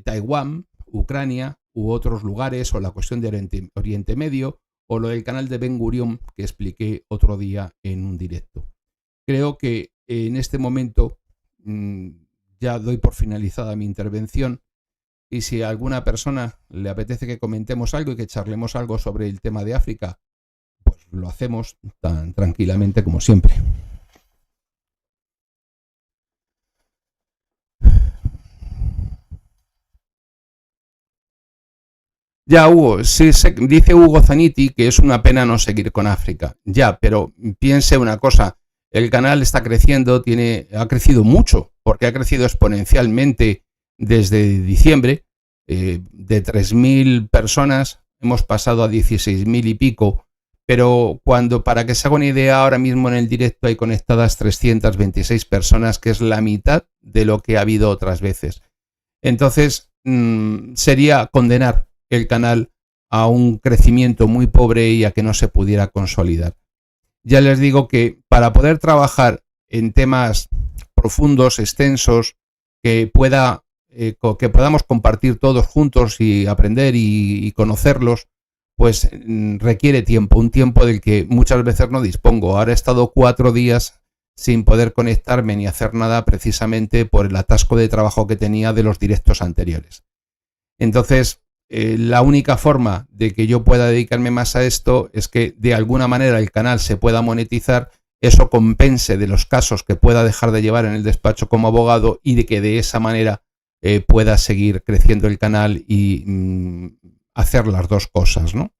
Taiwán, Ucrania u otros lugares o la cuestión de Oriente Medio o lo del canal de Ben Gurión que expliqué otro día en un directo. Creo que en este momento ya doy por finalizada mi intervención y si a alguna persona le apetece que comentemos algo y que charlemos algo sobre el tema de África, pues lo hacemos tan tranquilamente como siempre. Ya, Hugo, sí, dice Hugo Zaniti que es una pena no seguir con África. Ya, pero piense una cosa, el canal está creciendo, ha crecido mucho, porque ha crecido exponencialmente desde diciembre, de 3.000 personas hemos pasado a 16.000 y pico, pero para que se haga una idea, ahora mismo en el directo hay conectadas 326 personas, que es la mitad de lo que ha habido otras veces. Entonces, sería condenar el canal a un crecimiento muy pobre y a que no se pudiera consolidar. Ya les digo que para poder trabajar en temas profundos, extensos, que podamos compartir todos juntos y aprender y conocerlos, pues requiere tiempo, un tiempo del que muchas veces no dispongo. Ahora he estado 4 días sin poder conectarme ni hacer nada precisamente por el atasco de trabajo que tenía de los directos anteriores. Entonces, la única forma de que yo pueda dedicarme más a esto es que de alguna manera el canal se pueda monetizar, eso compense de los casos que pueda dejar de llevar en el despacho como abogado y de que de esa manera pueda seguir creciendo el canal y hacer las dos cosas, ¿no?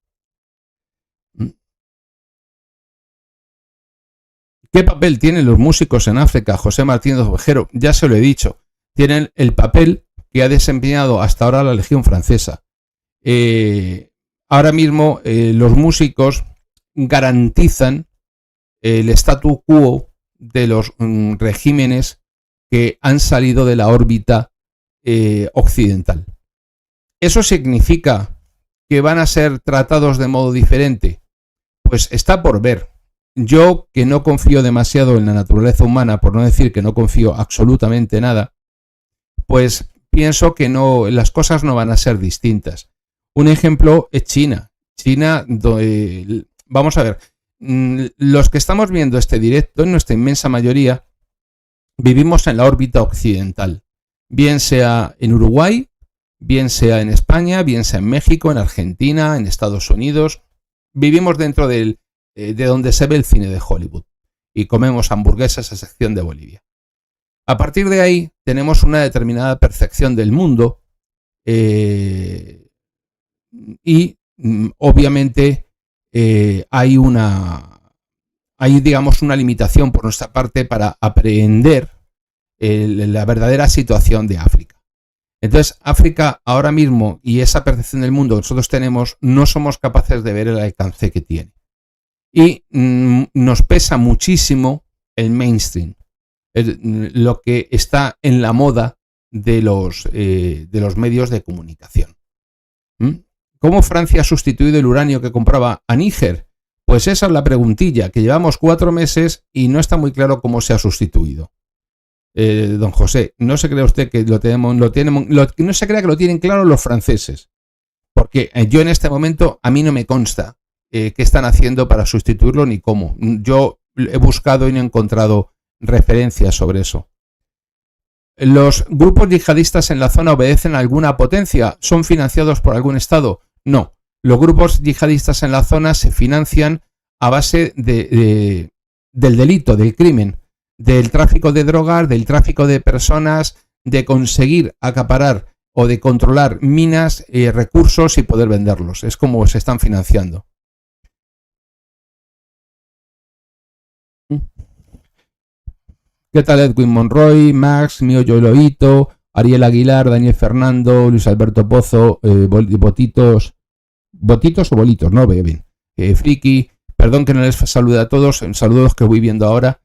¿Qué papel tienen los músicos en África? José Martínez Ovejero, ya se lo he dicho, tienen el papel que ha desempeñado hasta ahora la Legión Francesa. Ahora mismo los músicos garantizan el statu quo de los regímenes que han salido de la órbita occidental. ¿Eso significa que van a ser tratados de modo diferente? Pues está por ver. Yo, que no confío demasiado en la naturaleza humana, por no decir que no confío absolutamente nada, pues pienso que las cosas no van a ser distintas. Un ejemplo es China. China, vamos a ver, los que estamos viendo este directo, en nuestra inmensa mayoría, vivimos en la órbita occidental. Bien sea en Uruguay, bien sea en España, bien sea en México, en Argentina, en Estados Unidos. Vivimos dentro de donde se ve el cine de Hollywood y comemos hamburguesas a excepción de Bolivia. A partir de ahí tenemos una determinada percepción del mundo y obviamente hay, digamos, una limitación por nuestra parte para aprehender la verdadera situación de África. Entonces, África ahora mismo y esa percepción del mundo que nosotros tenemos, no somos capaces de ver el alcance que tiene. Y nos pesa muchísimo el mainstream, lo que está en la moda de los medios de comunicación. ¿Cómo Francia ha sustituido el uranio que compraba a Níger? Pues esa es la preguntilla, que llevamos 4 meses y no está muy claro cómo se ha sustituido. Don José, no se crea usted que no se crea que lo tienen claro los franceses, porque yo en este momento a mí no me consta qué están haciendo para sustituirlo ni cómo. Yo he buscado y no he encontrado referencias sobre eso. ¿Los grupos yihadistas en la zona obedecen a alguna potencia? ¿Son financiados por algún estado? No. Los grupos yihadistas en la zona se financian a base del delito, del crimen, del tráfico de drogas, del tráfico de personas, de conseguir acaparar o de controlar minas, recursos y poder venderlos. Es como se están financiando. ¿Qué tal Edwin Monroy, Max, Mío Yoloito, Ariel Aguilar, Daniel Fernando, Luis Alberto Pozo, Botitos o Bolitos, no veo bien. Friki, perdón que no les salude a todos, saludos que voy viendo ahora.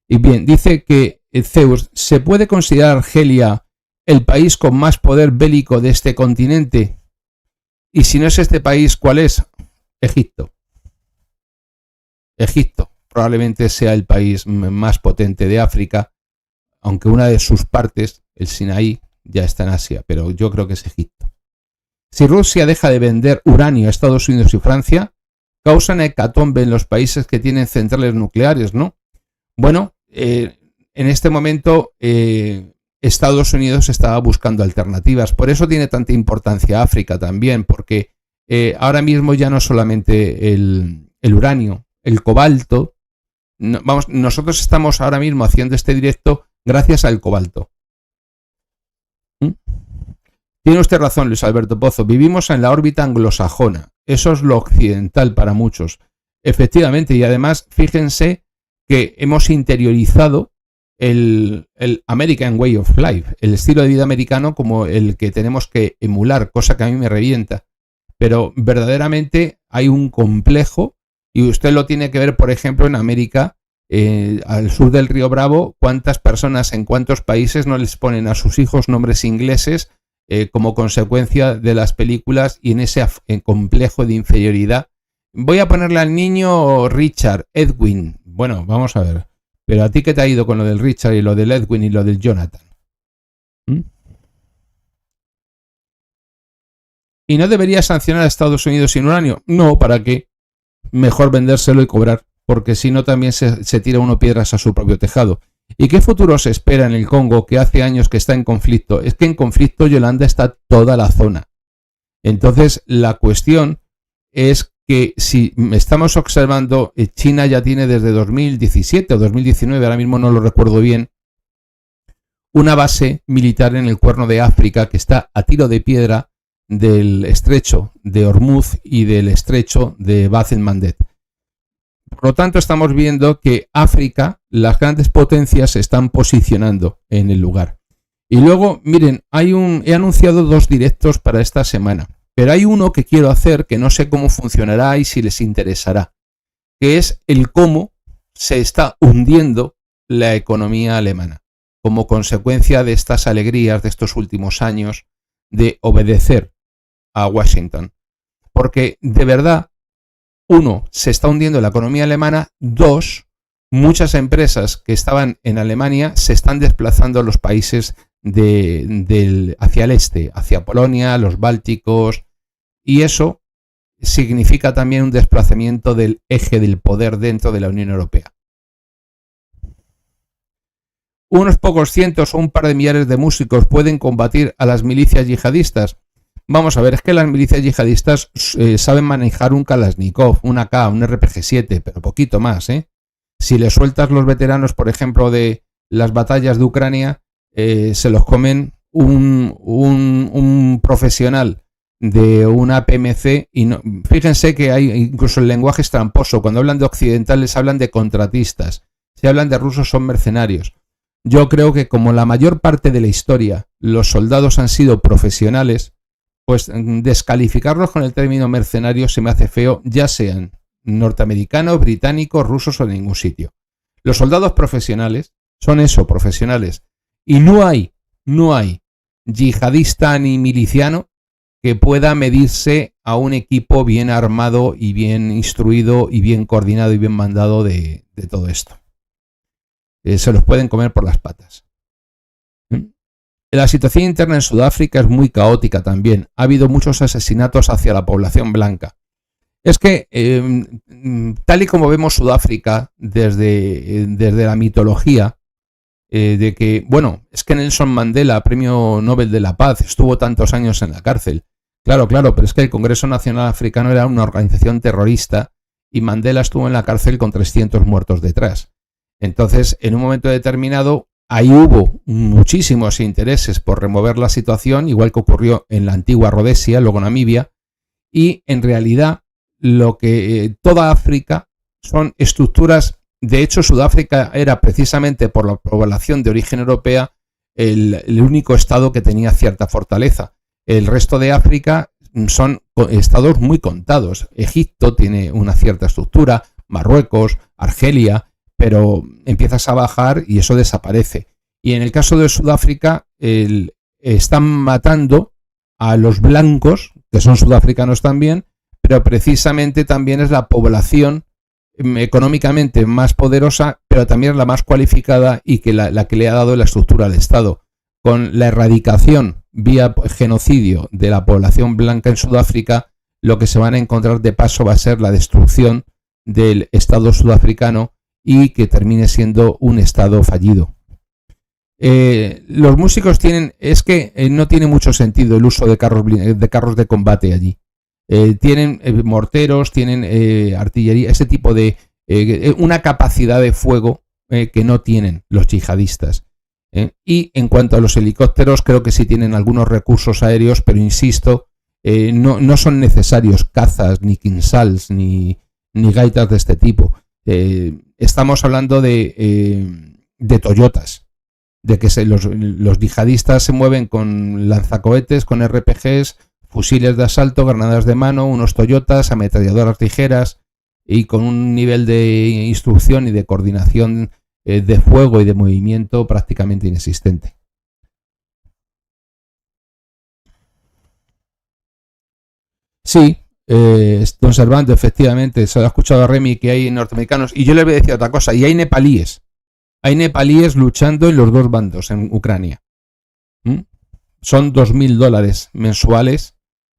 Y bien, dice que Zeus, ¿se puede considerar Argelia el país con más poder bélico de este continente? Y si no es este país, ¿cuál es? Egipto. Egipto probablemente sea el país más potente de África, aunque una de sus partes, el Sinaí, ya está en Asia, pero yo creo que es Egipto. Si Rusia deja de vender uranio a Estados Unidos y Francia, causan hecatombe en los países que tienen centrales nucleares, ¿no? Bueno, en este momento Estados Unidos estaba buscando alternativas, por eso tiene tanta importancia África también, porque ahora mismo ya no solamente el uranio, el cobalto, nosotros estamos ahora mismo haciendo este directo gracias al cobalto. Tiene usted razón, Luis Alberto Pozo, vivimos en la órbita anglosajona, eso es lo occidental para muchos. Efectivamente, y además, fíjense que hemos interiorizado el American Way of Life, el estilo de vida americano como el que tenemos que emular, cosa que a mí me revienta. Pero verdaderamente hay un complejo, y usted lo tiene que ver, por ejemplo, en América, al sur del Río Bravo, cuántas personas en cuántos países no les ponen a sus hijos nombres ingleses como consecuencia de las películas y en ese complejo de inferioridad. Voy a ponerle al niño Richard, Edwin. Bueno, vamos a ver. Pero a ti, ¿qué te ha ido con lo del Richard y lo del Edwin y lo del Jonathan? ¿Y no debería sancionar a Estados Unidos sin uranio? No, ¿para qué? Mejor vendérselo y cobrar, porque si no también se tira uno piedras a su propio tejado. ¿Y qué futuro se espera en el Congo, que hace años que está en conflicto? Es que en conflicto, Yolanda, está toda la zona. Entonces, la cuestión es que si estamos observando, China ya tiene desde 2017 o 2019, ahora mismo no lo recuerdo bien, una base militar en el Cuerno de África que está a tiro de piedra del estrecho de Hormuz y del estrecho de Bab el-Mandeb. Por lo tanto, estamos viendo que África, las grandes potencias se están posicionando en el lugar. Y luego, miren, he anunciado 2 directos para esta semana, pero hay uno que quiero hacer que no sé cómo funcionará y si les interesará, que es el cómo se está hundiendo la economía alemana como consecuencia de estas alegrías de estos últimos años de obedecer a Washington. Porque de verdad, 1, se está hundiendo la economía alemana, 2, muchas empresas que estaban en Alemania se están desplazando a los países hacia el este, hacia Polonia, los Bálticos, y eso significa también un desplazamiento del eje del poder dentro de la Unión Europea. Unos pocos cientos o un par de millares de músicos pueden combatir a las milicias yihadistas. Vamos a ver, es que las milicias yihadistas saben manejar un Kalashnikov, un AK, un RPG-7, pero poquito más, ¿eh? Si le sueltas los veteranos, por ejemplo, de las batallas de Ucrania, se los comen un profesional de una PMC y no, fíjense que hay incluso el lenguaje es tramposo. Cuando hablan de occidentales hablan de contratistas, si hablan de rusos son mercenarios. Yo creo que como la mayor parte de la historia los soldados han sido profesionales, pues descalificarlos con el término mercenario se me hace feo, ya sean norteamericanos, británicos, rusos o de ningún sitio. Los soldados profesionales son eso, profesionales. Y no hay yihadista ni miliciano que pueda medirse a un equipo bien armado y bien instruido y bien coordinado y bien mandado de todo esto. Se los pueden comer por las patas. La situación interna en Sudáfrica es muy caótica también. Ha habido muchos asesinatos hacia la población blanca. Es que, tal y como vemos Sudáfrica desde la mitología, de que, bueno, es que Nelson Mandela, premio Nobel de la Paz, estuvo tantos años en la cárcel. Claro, pero es que el Congreso Nacional Africano era una organización terrorista y Mandela estuvo en la cárcel con 300 muertos detrás. Entonces, en un momento determinado, ahí hubo muchísimos intereses por remover la situación, igual que ocurrió en la antigua Rodesia, luego Namibia, y en realidad lo que toda África son estructuras. De hecho, Sudáfrica era precisamente por la población de origen europea el único estado que tenía cierta fortaleza. El resto de África son estados muy contados. Egipto tiene una cierta estructura, Marruecos, Argelia, pero empiezas a bajar y eso desaparece. Y en el caso de Sudáfrica, están matando a los blancos, que son sudafricanos también, pero precisamente también es la población económicamente más poderosa, pero también la más cualificada y que la que le ha dado la estructura al Estado. Con la erradicación vía genocidio de la población blanca en Sudáfrica, lo que se van a encontrar de paso va a ser la destrucción del Estado sudafricano y que termine siendo un Estado fallido. Los músicos no tiene mucho sentido el uso de carros de combate allí. Tienen morteros, tienen artillería, ese tipo de una capacidad de fuego que no tienen los yihadistas. Y en cuanto a los helicópteros, creo que sí tienen algunos recursos aéreos, pero insisto, no son necesarios cazas, ni Kinsals, ni gaitas de este tipo. Estamos hablando de Toyotas, de que los yihadistas se mueven con lanzacohetes, con RPGs, fusiles de asalto, granadas de mano, unos Toyotas, ametralladoras ligeras y con un nivel de instrucción y de coordinación de fuego y de movimiento prácticamente inexistente. Sí, don Servando, efectivamente, se lo ha escuchado a Remy que hay norteamericanos, y yo le voy a decir otra cosa, y hay nepalíes luchando en los dos bandos en Ucrania. Son $2.000 mensuales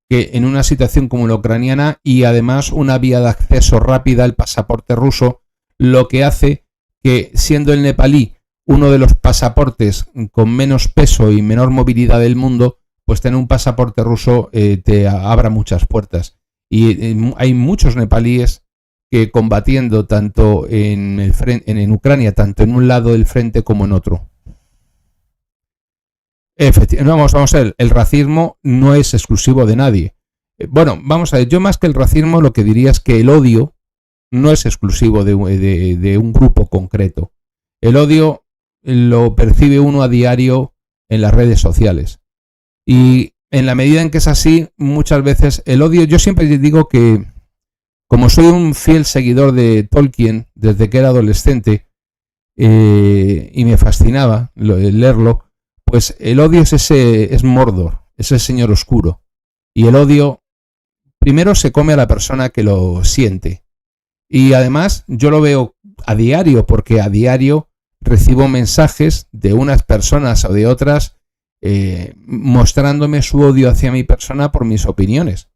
que en una situación como la ucraniana y además una vía de acceso rápida al pasaporte ruso, lo que hace que, siendo el nepalí uno de los pasaportes con menos peso y menor movilidad del mundo, pues tener un pasaporte ruso te abra muchas puertas. Y hay muchos nepalíes que combatiendo tanto en Ucrania, tanto en un lado del frente como en otro. Vamos a ver, el racismo no es exclusivo de nadie. Bueno, vamos a ver, yo más que el racismo lo que diría es que el odio no es exclusivo de un grupo concreto. El odio lo percibe uno a diario en las redes sociales. Y en la medida en que es así, muchas veces el odio, yo siempre digo que, como soy un fiel seguidor de Tolkien desde que era adolescente, y me fascinaba leerlo, pues el odio es Mordor, es el señor oscuro. Y el odio primero se come a la persona que lo siente. Y además yo lo veo a diario, porque a diario recibo mensajes de unas personas o de otras mostrándome su odio hacia mi persona por mis opiniones.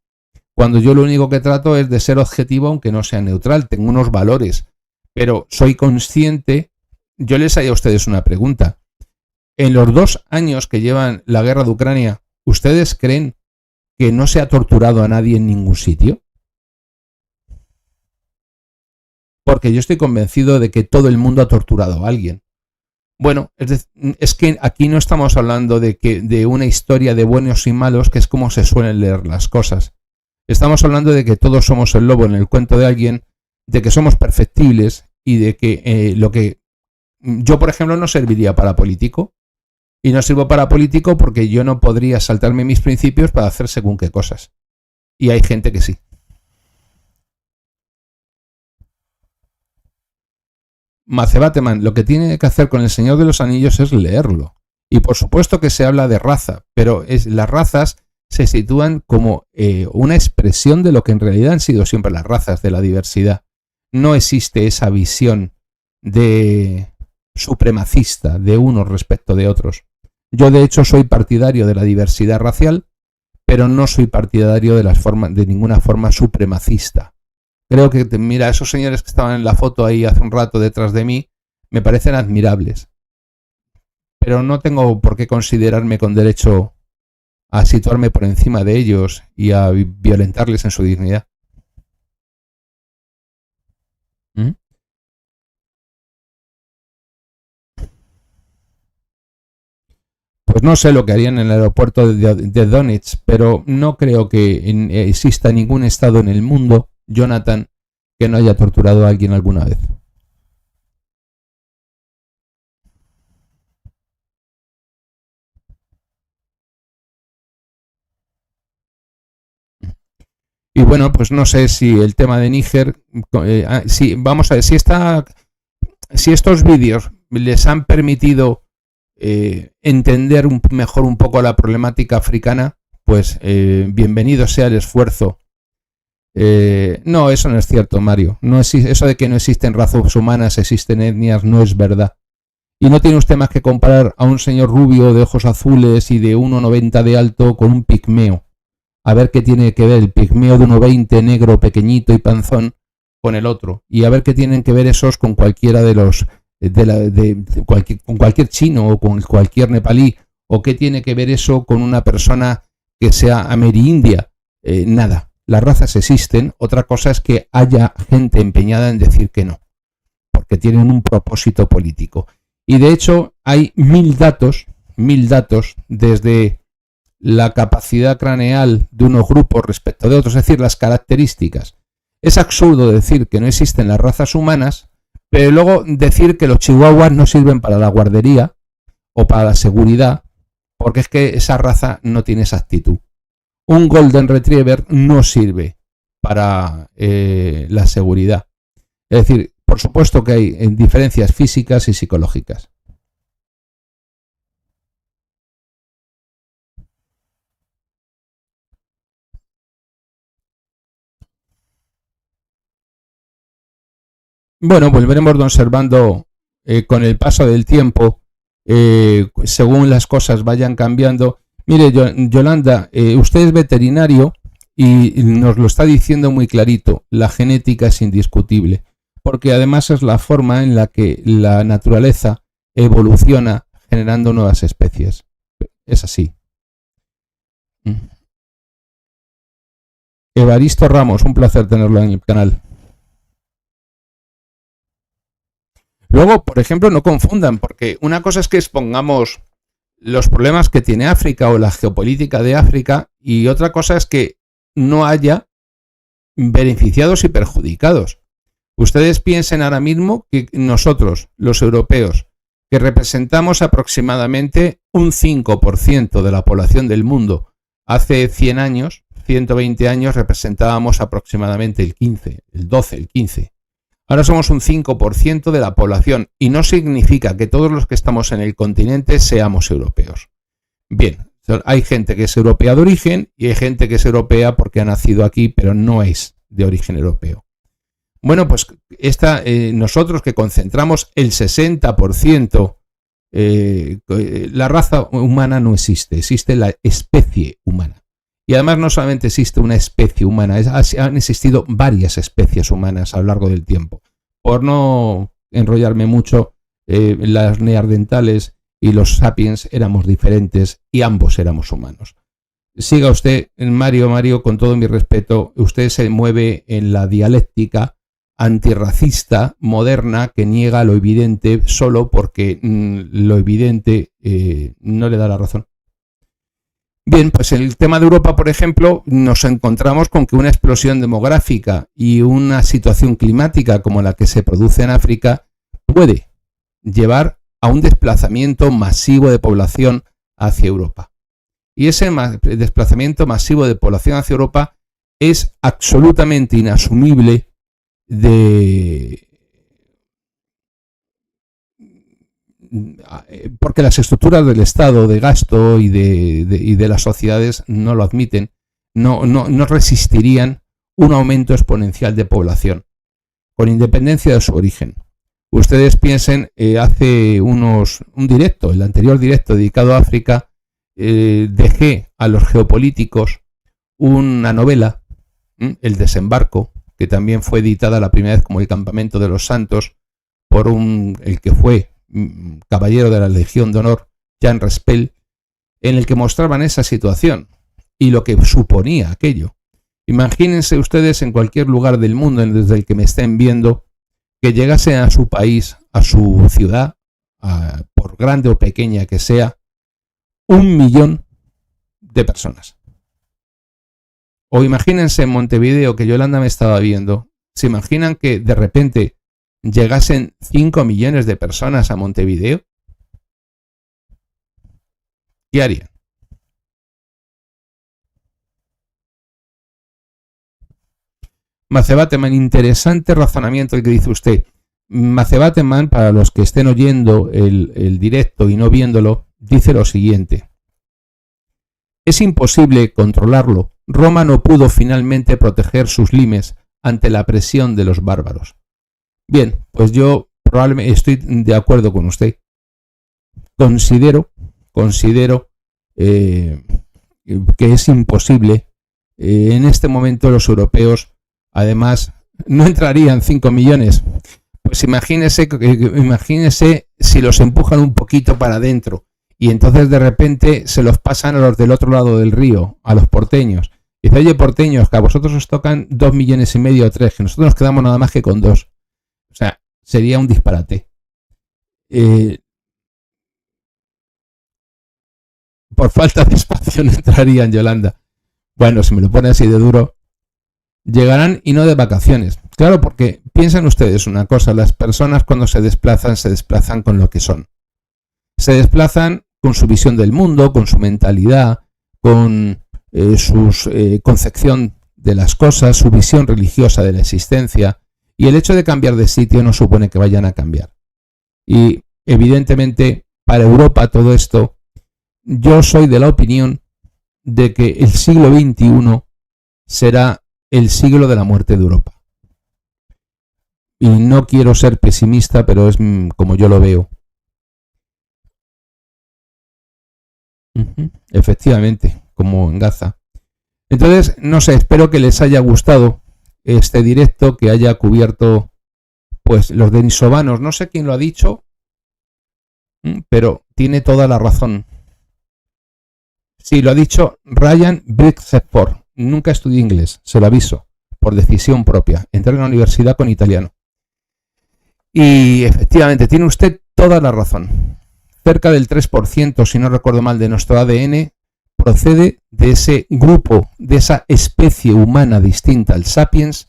Cuando yo lo único que trato es de ser objetivo, aunque no sea neutral, tengo unos valores. Pero soy consciente, yo les haría a ustedes una pregunta. En los 2 años que llevan la guerra de Ucrania, ¿ustedes creen que no se ha torturado a nadie en ningún sitio? Porque yo estoy convencido de que todo el mundo ha torturado a alguien. Bueno, es que aquí no estamos hablando de una historia de buenos y malos, que es como se suelen leer las cosas. Estamos hablando de que todos somos el lobo en el cuento de alguien, de que somos perfectibles y de que lo que yo, por ejemplo, no serviría para político. Y no sirvo para político porque yo no podría saltarme mis principios para hacer según qué cosas. Y hay gente que sí. Macebateman, lo que tiene que hacer con El Señor de los Anillos es leerlo. Y por supuesto que se habla de raza, pero las razas se sitúan como una expresión de lo que en realidad han sido siempre las razas, de la diversidad. No existe esa visión de supremacista de unos respecto de otros. Yo de hecho soy partidario de la diversidad racial, pero no soy partidario de ninguna forma supremacista. Creo que, mira, esos señores que estaban en la foto ahí hace un rato detrás de mí, me parecen admirables. Pero no tengo por qué considerarme con derecho a situarme por encima de ellos y a violentarles en su dignidad. ¿Mm? Pues no sé lo que harían en el aeropuerto de Donetsk, pero no creo que exista ningún estado en el mundo, Jonathan, que no haya torturado a alguien alguna vez. Y bueno, pues no sé si el tema de Níger, vamos a ver, si estos vídeos les han permitido entender mejor un poco la problemática africana, pues bienvenido sea el esfuerzo. No, eso no es cierto, Mario. No eso de que no existen razas humanas, existen etnias, no es verdad. Y no tiene usted más que comparar a un señor rubio de ojos azules y de 1,90 de alto con un pigmeo. A ver qué tiene que ver el pigmeo de 1,20 negro, pequeñito y panzón con el otro. Y a ver qué tienen que ver esos con cualquiera de los con cualquier chino o con cualquier nepalí, o qué tiene que ver eso con una persona que sea amerindia. Nada, las razas existen, otra cosa es que haya gente empeñada en decir que no, porque tienen un propósito político. Y de hecho hay 1000 datos desde la capacidad craneal de unos grupos respecto de otros, es decir, las características. Es absurdo decir que no existen las razas humanas, pero luego decir que los chihuahuas no sirven para la guardería o para la seguridad, porque es que esa raza no tiene esa actitud. Un Golden Retriever no sirve para la seguridad. Es decir, por supuesto que hay diferencias físicas y psicológicas. Bueno, pues veremos observando con el paso del tiempo, según las cosas vayan cambiando. Mire, Yolanda, usted es veterinario y nos lo está diciendo muy clarito. La genética es indiscutible, porque además es la forma en la que la naturaleza evoluciona generando nuevas especies. Es así. Evaristo Ramos, un placer tenerlo en el canal. Luego, por ejemplo, no confundan, porque una cosa es que expongamos los problemas que tiene África o la geopolítica de África, y otra cosa es que no haya beneficiados y perjudicados. Ustedes piensen ahora mismo que nosotros, los europeos, que representamos aproximadamente un 5% de la población del mundo, hace 100 años, 120 años, representábamos aproximadamente el 15, el 12, el 15. Ahora somos un 5% de la población y no significa que todos los que estamos en el continente seamos europeos. Bien, hay gente que es europea de origen y hay gente que es europea porque ha nacido aquí, pero no es de origen europeo. Bueno, pues nosotros que concentramos el 60%, la raza humana no existe, existe la especie humana. Y además no solamente existe una especie humana, han existido varias especies humanas a lo largo del tiempo. Por no enrollarme mucho, las neandertales y los sapiens éramos diferentes y ambos éramos humanos. Siga usted, Mario, con todo mi respeto, usted se mueve en la dialéctica antirracista moderna que niega lo evidente solo porque lo evidente no le da la razón. Bien, pues en el tema de Europa, por ejemplo, nos encontramos con que una explosión demográfica y una situación climática como la que se produce en África puede llevar a un desplazamiento masivo de población hacia Europa. Y ese desplazamiento masivo de población hacia Europa es absolutamente inasumible porque las estructuras del Estado de gasto y de las sociedades no lo admiten, no resistirían un aumento exponencial de población, con independencia de su origen. Ustedes piensen, hace un directo, el anterior directo dedicado a África, dejé a los geopolíticos una novela, El desembarco, que también fue editada la primera vez como El campamento de los santos por el que fue caballero de la Legión de Honor, Jean Respel, en el que mostraban esa situación y lo que suponía aquello. Imagínense ustedes en cualquier lugar del mundo desde el que me estén viendo, que llegasen a su país, a su ciudad, por grande o pequeña que sea, 1 millón de personas. O imagínense en Montevideo, que Yolanda me estaba viendo, ¿se imaginan que de repente llegasen 5 millones de personas a Montevideo? ¿Qué harían? Macebateman, interesante razonamiento el que dice usted. Macebateman, para los que estén oyendo el directo y no viéndolo, dice lo siguiente: es imposible controlarlo. Roma no pudo finalmente proteger sus limes ante la presión de los bárbaros. Bien, pues yo probablemente estoy de acuerdo con usted. Considero que es imposible. En este momento los europeos, además, no entrarían 5 millones. Pues imagínese si los empujan un poquito para adentro y entonces de repente se los pasan a los del otro lado del río, a los porteños. Y dice, oye, porteños, que a vosotros os tocan 2,5 millones o 3, que nosotros nos quedamos nada más que con 2. O sea, sería un disparate. Por falta de espacio no entrarían, Yolanda. Bueno, si me lo pone así de duro. Llegarán y no de vacaciones. Claro, porque piensen ustedes una cosa, las personas cuando se desplazan con lo que son. Se desplazan con su visión del mundo, con su mentalidad, con su concepción de las cosas, su visión religiosa de la existencia, y el hecho de cambiar de sitio no supone que vayan a cambiar. Y evidentemente para Europa todo esto, yo soy de la opinión de que el siglo XXI será el siglo de la muerte de Europa. Y no quiero ser pesimista, pero es como yo lo veo. Efectivamente, como en Gaza. Entonces, no sé, espero que les haya gustado este directo, que haya cubierto pues los denisovanos. No sé quién lo ha dicho, pero tiene toda la razón. Sí, lo ha dicho Ryan Brickford. Nunca estudié inglés, se lo aviso, por decisión propia. Entré en la universidad con italiano. Y efectivamente, tiene usted toda la razón. Cerca del 3%, si no recuerdo mal, de nuestro ADN procede de ese grupo, de esa especie humana distinta al sapiens,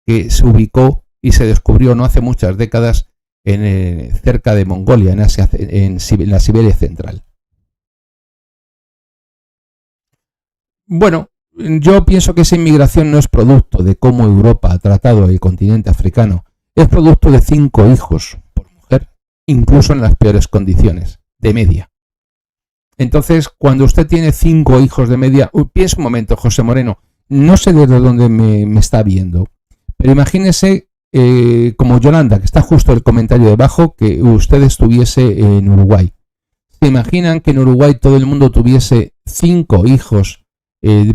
que se ubicó y se descubrió no hace muchas décadas cerca de Mongolia, en Asia, en la Siberia central. Bueno, yo pienso que esa inmigración no es producto de cómo Europa ha tratado el continente africano, es producto de 5 hijos por mujer, incluso en las peores condiciones, de media. Entonces, cuando usted tiene 5 hijos de media, piensa un momento, José Moreno, no sé desde dónde me está viendo, pero imagínese como Yolanda, que está justo el comentario debajo, que usted estuviese en Uruguay. ¿Se imaginan que en Uruguay todo el mundo tuviese 5 hijos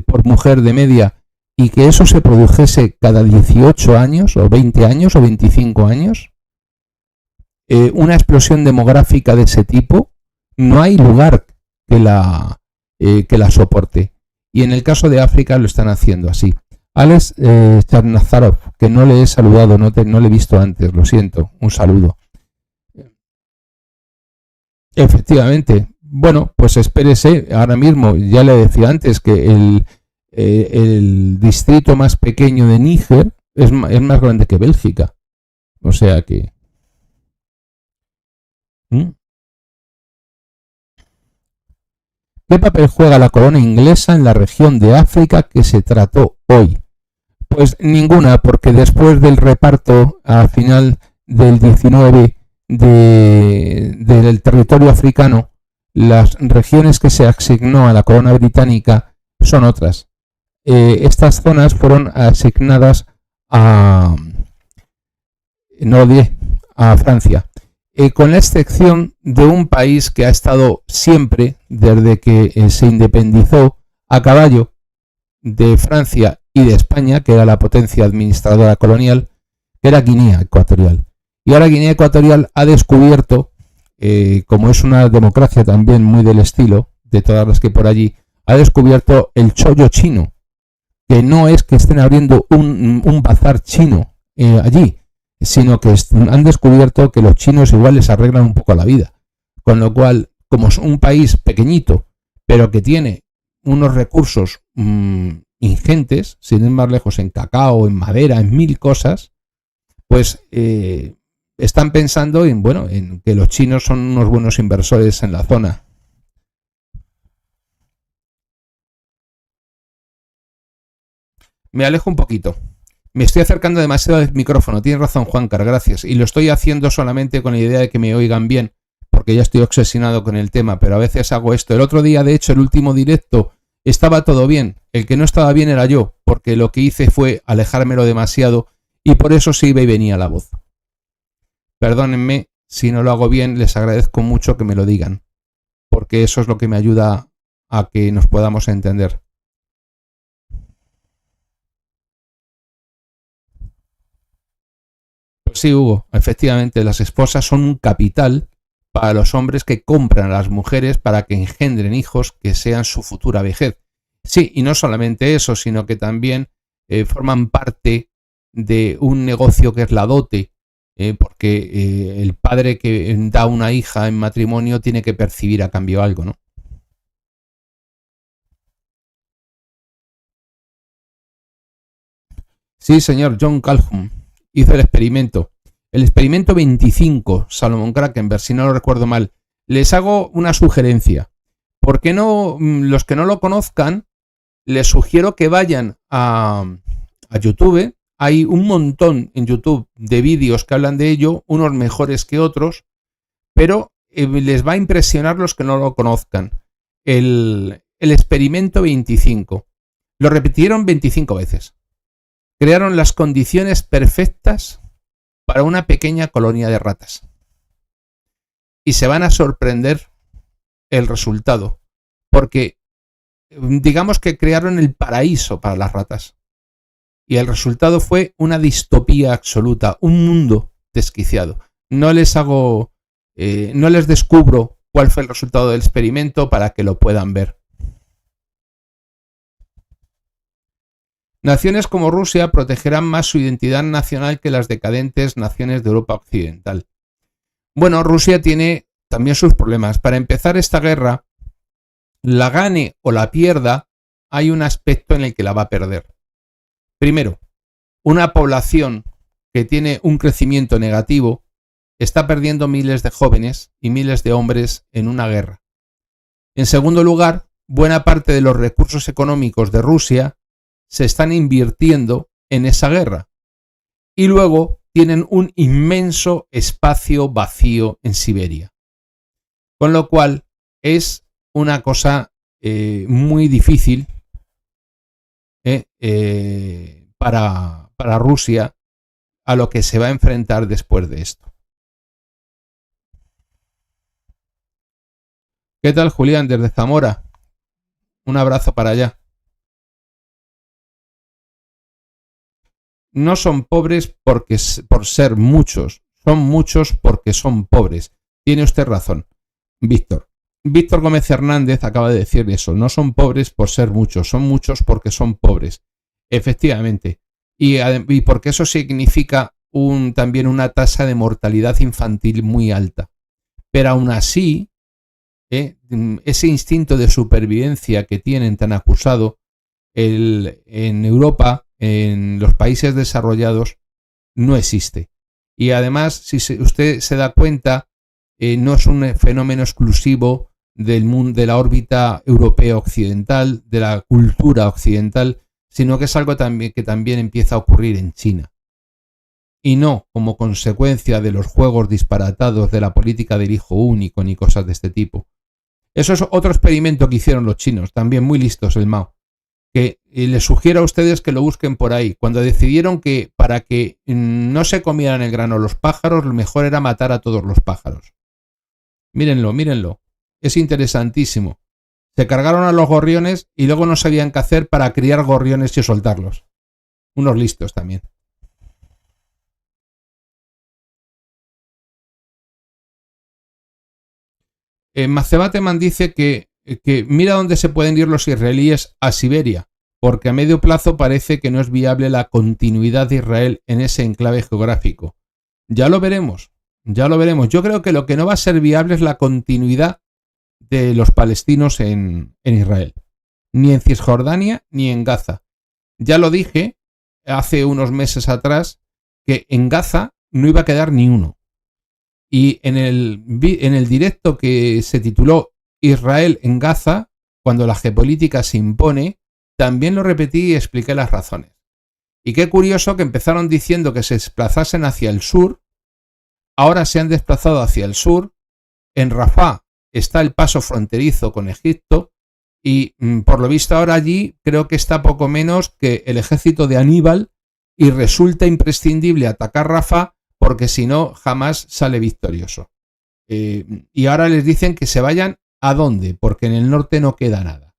por mujer de media y que eso se produjese cada 18 años o 20 años o 25 años? Una explosión demográfica de ese tipo, no hay lugar que la soporte. Y en el caso de África lo están haciendo así. Alex Charnazarov, que no le he saludado, no le he visto antes, lo siento, un saludo. Efectivamente, bueno, pues espérese, ahora mismo, ya le decía antes que el distrito más pequeño de Níger es más grande que Bélgica, o sea que... ¿Mm? ¿Qué papel juega la corona inglesa en la región de África que se trató hoy? Pues ninguna, porque después del reparto al final del 19 del territorio africano, las regiones que se asignó a la corona británica son otras. Estas zonas fueron asignadas a Francia, con la excepción de un país que ha estado siempre, desde que se independizó, a caballo de Francia y de España, que era la potencia administradora colonial, que era Guinea Ecuatorial. Y ahora Guinea Ecuatorial ha descubierto, como es una democracia también muy del estilo de todas las que por allí, ha descubierto el chollo chino, que no es que estén abriendo un bazar chino allí, sino que han descubierto que los chinos igual les arreglan un poco la vida. Con lo cual, como es un país pequeñito, pero que tiene unos recursos ingentes, sin ir más lejos, en cacao, en madera, en mil cosas, pues están pensando en que los chinos son unos buenos inversores en la zona. Me alejo un poquito. Me estoy acercando demasiado al micrófono. Tienes razón, Juancar, gracias. Y lo estoy haciendo solamente con la idea de que me oigan bien, porque ya estoy obsesionado con el tema, pero a veces hago esto. El otro día, de hecho, el último directo, estaba todo bien. El que no estaba bien era yo, porque lo que hice fue alejármelo demasiado y por eso se iba y venía la voz. Perdónenme si no lo hago bien, les agradezco mucho que me lo digan, porque eso es lo que me ayuda a que nos podamos entender. Pues sí, Hugo, efectivamente, las esposas son un capital para los hombres que compran a las mujeres para que engendren hijos que sean su futura vejez. Sí, y no solamente eso, sino que también forman parte de un negocio que es la dote, porque el padre que da una hija en matrimonio tiene que percibir a cambio algo, ¿no? Sí, señor, John Calhoun hizo el experimento. El experimento 25, Salomon Krakenberg, si no lo recuerdo mal. Les hago una sugerencia. ¿Por qué no, los que no lo conozcan, les sugiero que vayan a YouTube? Hay un montón en YouTube de vídeos que hablan de ello, unos mejores que otros, pero les va a impresionar los que no lo conozcan. El experimento 25. Lo repitieron 25 veces. Crearon las condiciones perfectas para una pequeña colonia de ratas. Y se van a sorprender el resultado, porque digamos que crearon el paraíso para las ratas. Y el resultado fue una distopía absoluta, un mundo desquiciado. No les descubro cuál fue el resultado del experimento para que lo puedan ver. Naciones como Rusia protegerán más su identidad nacional que las decadentes naciones de Europa Occidental. Bueno, Rusia tiene también sus problemas. Para empezar esta guerra, la gane o la pierda, hay un aspecto en el que la va a perder. Primero, una población que tiene un crecimiento negativo está perdiendo miles de jóvenes y miles de hombres en una guerra. En segundo lugar, buena parte de los recursos económicos de Rusia se están invirtiendo en esa guerra. Y luego tienen un inmenso espacio vacío en Siberia. Con lo cual es una cosa muy difícil para Rusia a lo que se va a enfrentar después de esto. ¿Qué tal, Julián, desde Zamora? Un abrazo para allá. No son pobres por ser muchos, son muchos porque son pobres. Tiene usted razón, Víctor. Víctor Gómez Hernández acaba de decir eso, no son pobres por ser muchos, son muchos porque son pobres. Efectivamente. Y porque eso significa también una tasa de mortalidad infantil muy alta. Pero aún así, ese instinto de supervivencia que tienen tan acusado en Europa, en los países desarrollados, no existe. Y además, si usted se da cuenta, no es un fenómeno exclusivo del mundo, de la órbita europea occidental, de la cultura occidental, sino que es algo que también empieza a ocurrir en China. Y no como consecuencia de los juegos disparatados de la política del hijo único ni cosas de este tipo. Eso es otro experimento que hicieron los chinos, también muy listos el Mao, que les sugiero a ustedes que lo busquen por ahí. Cuando decidieron que para que no se comieran el grano los pájaros, lo mejor era matar a todos los pájaros. Mírenlo, mírenlo. Es interesantísimo. Se cargaron a los gorriones y luego no sabían qué hacer para criar gorriones y soltarlos. Unos listos también. Macebateman dice que mira dónde se pueden ir los israelíes a Siberia, porque a medio plazo parece que no es viable la continuidad de Israel en ese enclave geográfico. Ya lo veremos, ya lo veremos. Yo creo que lo que no va a ser viable es la continuidad de los palestinos en Israel, ni en Cisjordania ni en Gaza. Ya lo dije hace unos meses atrás que en Gaza no iba a quedar ni uno. Y en el directo que se tituló Israel en Gaza, cuando la geopolítica se impone, también lo repetí y expliqué las razones. Y qué curioso que empezaron diciendo que se desplazasen hacia el sur, ahora se han desplazado hacia el sur, en Rafah está el paso fronterizo con Egipto y por lo visto ahora allí creo que está poco menos que el ejército de Aníbal y resulta imprescindible atacar Rafah porque si no jamás sale victorioso. Y ahora les dicen que se vayan ¿a dónde? Porque en el norte no queda nada.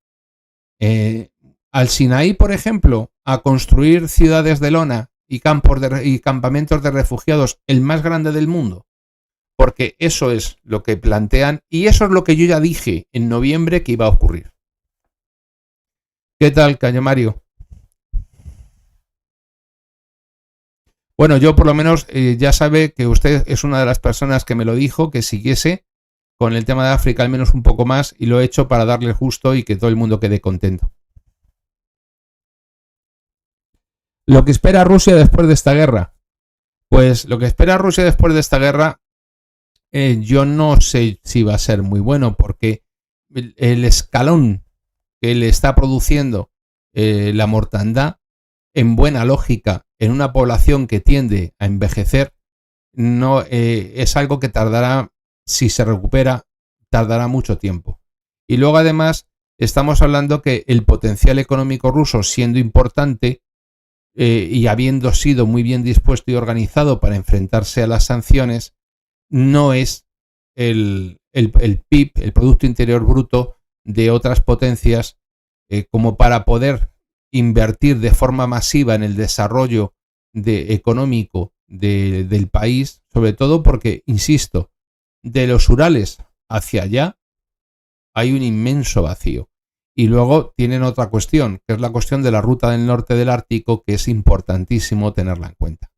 Al Sinaí, por ejemplo, a construir ciudades de lona y campamentos de refugiados, el más grande del mundo. Porque eso es lo que plantean y eso es lo que yo ya dije en noviembre que iba a ocurrir. ¿Qué tal, Caño Mario? Bueno, yo por lo menos ya sabe que usted es una de las personas que me lo dijo, que siguiese con el tema de África al menos un poco más y lo he hecho para darle justo y que todo el mundo quede contento. Lo que espera Rusia después de esta guerra. Pues lo que espera Rusia después de esta guerra, yo no sé si va a ser muy bueno porque el escalón que le está produciendo la mortandad, en buena lógica, en una población que tiende a envejecer, no es algo que tardará, si se recupera, tardará mucho tiempo. Y luego además estamos hablando que el potencial económico ruso, siendo importante y habiendo sido muy bien dispuesto y organizado para enfrentarse a las sanciones, no es el PIB, el Producto Interior Bruto de otras potencias como para poder invertir de forma masiva en el desarrollo económico del país, sobre todo porque, insisto, de los Urales hacia allá hay un inmenso vacío. Y luego tienen otra cuestión, que es la cuestión de la ruta del norte del Ártico, que es importantísimo tenerla en cuenta.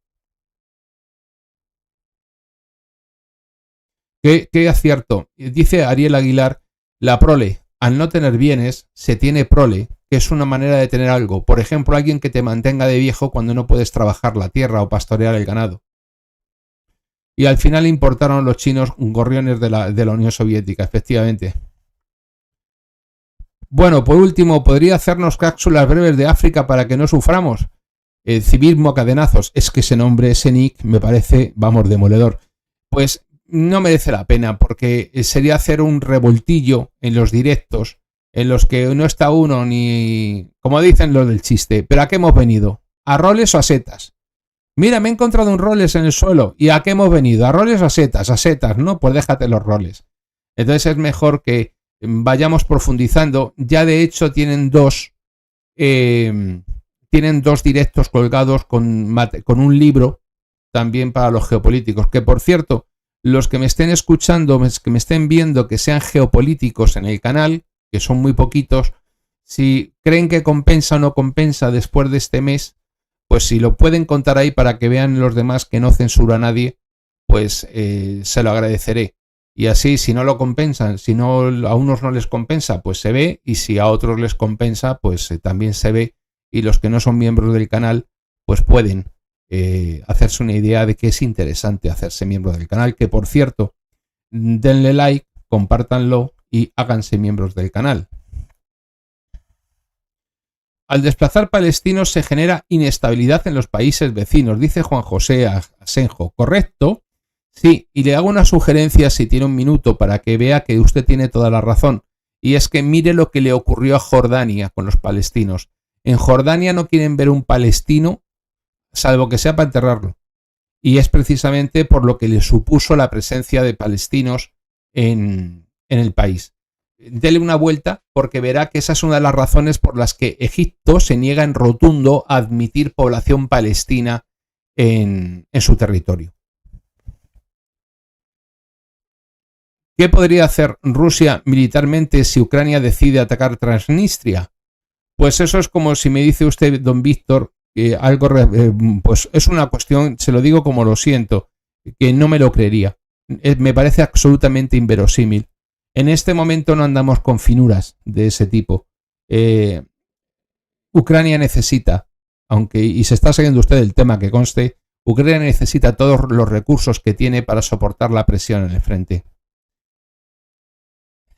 ¿Qué acierto? Dice Ariel Aguilar, la prole, al no tener bienes, se tiene prole, que es una manera de tener algo. Por ejemplo, alguien que te mantenga de viejo cuando no puedes trabajar la tierra o pastorear el ganado. Y al final importaron los chinos gorriones de la Unión Soviética, efectivamente. Bueno, por último, ¿podría hacernos cápsulas breves de África para que no suframos? Civismo a cadenazos. Es que ese nombre, ese nick, me parece, vamos, demoledor. Pues no merece la pena, porque sería hacer un revoltillo en los directos, en los que no está uno ni, como dicen los del chiste, ¿pero a qué hemos venido? ¿A roles o a setas? Mira, me he encontrado un roles en el suelo. ¿Y a qué hemos venido? ¿A roles o a setas? A setas, ¿no? Pues déjate los roles. Entonces es mejor que vayamos profundizando. Ya de hecho tienen dos directos colgados con un libro también para los geopolíticos, que por cierto, los que me estén escuchando, que me estén viendo, que sean geopolíticos en el canal, que son muy poquitos, Si creen que compensa o no compensa después de este mes, pues si lo pueden contar ahí para que vean los demás que no censuro a nadie, pues se lo agradeceré. Y así, si no lo compensan, si no a unos no les compensa, pues se ve, y si a otros les compensa, pues también se ve, y los que no son miembros del canal, pues pueden hacerse una idea de que es interesante hacerse miembro del canal, que por cierto, denle like, compártanlo y háganse miembros del canal. Al desplazar palestinos se genera inestabilidad en los países vecinos, dice Juan José Asenjo. ¿Correcto? Sí, y le hago una sugerencia si tiene un minuto para que vea que usted tiene toda la razón. Y es que mire lo que le ocurrió a Jordania con los palestinos. En Jordania no quieren ver un palestino, salvo que sea para enterrarlo. Y es precisamente por lo que le supuso la presencia de palestinos en el país. Dele una vuelta porque verá que esa es una de las razones por las que Egipto se niega en rotundo a admitir población palestina en su territorio. ¿Qué podría hacer Rusia militarmente si Ucrania decide atacar Transnistria? Pues eso es como si me dice usted, don Víctor, que algo, pues es una cuestión, se lo digo como lo siento, que no me lo creería. Me parece absolutamente inverosímil. En este momento no andamos con finuras de ese tipo. Ucrania necesita, y se está siguiendo usted el tema que conste, Ucrania necesita todos los recursos que tiene para soportar la presión en el frente.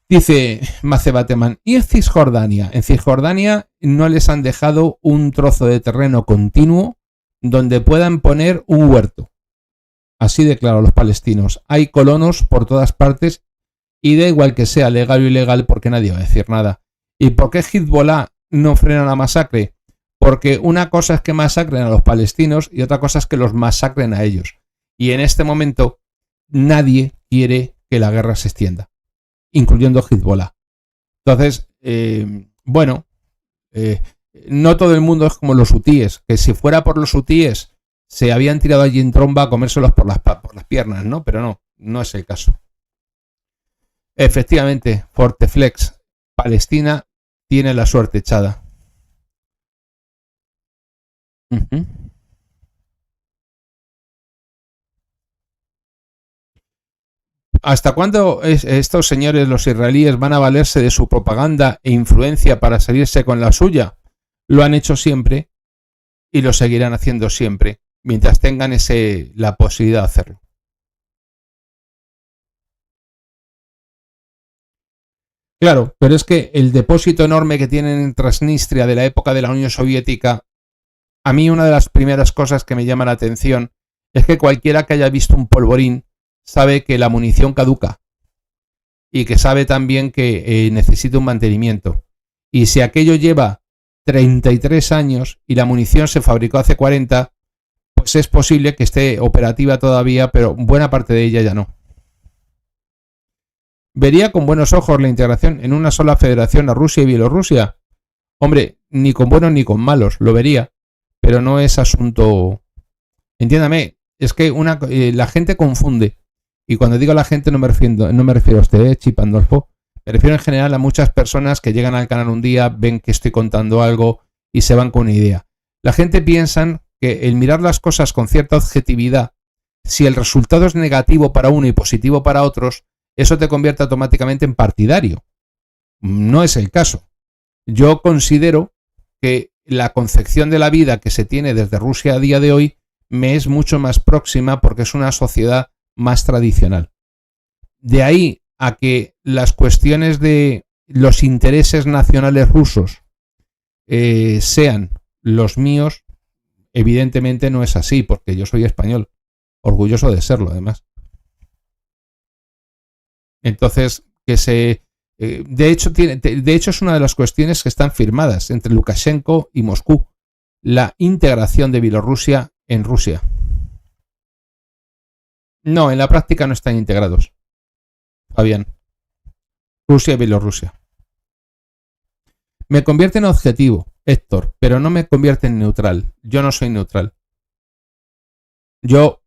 Dice Mace Bateman, ¿y en Cisjordania? En Cisjordania no les han dejado un trozo de terreno continuo donde puedan poner un huerto. Así de claro los palestinos. Hay colonos por todas partes y da igual que sea legal o ilegal porque nadie va a decir nada. ¿Y por qué Hezbollah no frena la masacre? Porque una cosa es que masacren a los palestinos y otra cosa es que los masacren a ellos. Y en este momento nadie quiere que la guerra se extienda, incluyendo Hezbollah. Entonces, no todo el mundo es como los hutíes, que si fuera por los hutíes se habían tirado allí en tromba a comérselos por las piernas, ¿no? Pero no es el caso. Efectivamente, Forteflex, Palestina tiene la suerte echada. ¿Hasta cuándo estos señores, los israelíes, van a valerse de su propaganda e influencia para salirse con la suya? Lo han hecho siempre y lo seguirán haciendo siempre, mientras tengan la posibilidad de hacerlo. Claro, pero es que el depósito enorme que tienen en Transnistria de la época de la Unión Soviética, a mí una de las primeras cosas que me llama la atención es que cualquiera que haya visto un polvorín sabe que la munición caduca y que sabe también que necesita un mantenimiento. Y si aquello lleva 33 años y la munición se fabricó hace 40, pues es posible que esté operativa todavía, pero buena parte de ella ya no. ¿Vería con buenos ojos la integración en una sola federación a Rusia y Bielorrusia? Hombre, ni con buenos ni con malos, lo vería, pero no es asunto... Entiéndame, es que la gente confunde. Y cuando digo la gente no me refiero a usted, Chip Pandolfo. Me refiero en general a muchas personas que llegan al canal un día, ven que estoy contando algo y se van con una idea. La gente piensa que el mirar las cosas con cierta objetividad, si el resultado es negativo para uno y positivo para otros, eso te convierte automáticamente en partidario. No es el caso. Yo considero que la concepción de la vida que se tiene desde Rusia a día de hoy me es mucho más próxima porque es una sociedad más tradicional. De ahí a que las cuestiones de los intereses nacionales rusos sean los míos, evidentemente no es así, porque yo soy español, orgulloso de serlo además. Entonces, de hecho es una de las cuestiones que están firmadas entre Lukashenko y Moscú, la integración de Bielorrusia en Rusia. No, en la práctica no están integrados, Fabián. Rusia y Bielorrusia. Me convierte en objetivo, Héctor, pero no me convierte en neutral. Yo no soy neutral. Yo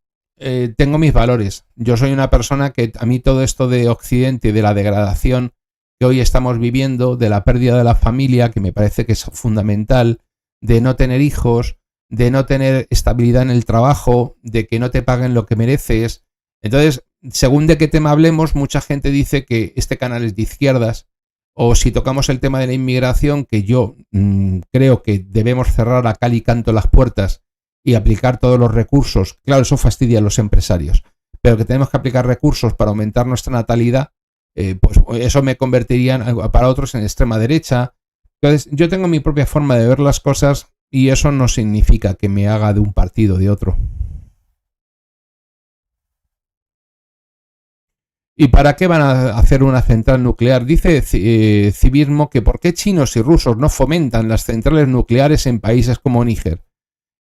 tengo mis valores. Yo soy una persona que a mí todo esto de Occidente y de la degradación que hoy estamos viviendo, de la pérdida de la familia, que me parece que es fundamental, de no tener hijos, de no tener estabilidad en el trabajo, de que no te paguen lo que mereces. Entonces, según de qué tema hablemos, mucha gente dice que este canal es de izquierdas, o si tocamos el tema de la inmigración, que yo creo que debemos cerrar a cal y canto las puertas y aplicar todos los recursos. Claro, eso fastidia a los empresarios, pero que tenemos que aplicar recursos para aumentar nuestra natalidad, pues eso me convertiría para otros en extrema derecha. Entonces, yo tengo mi propia forma de ver las cosas y eso no significa que me haga de un partido o de otro. ¿Y para qué van a hacer una central nuclear? Dice Civismo que ¿por qué chinos y rusos no fomentan las centrales nucleares en países como Níger?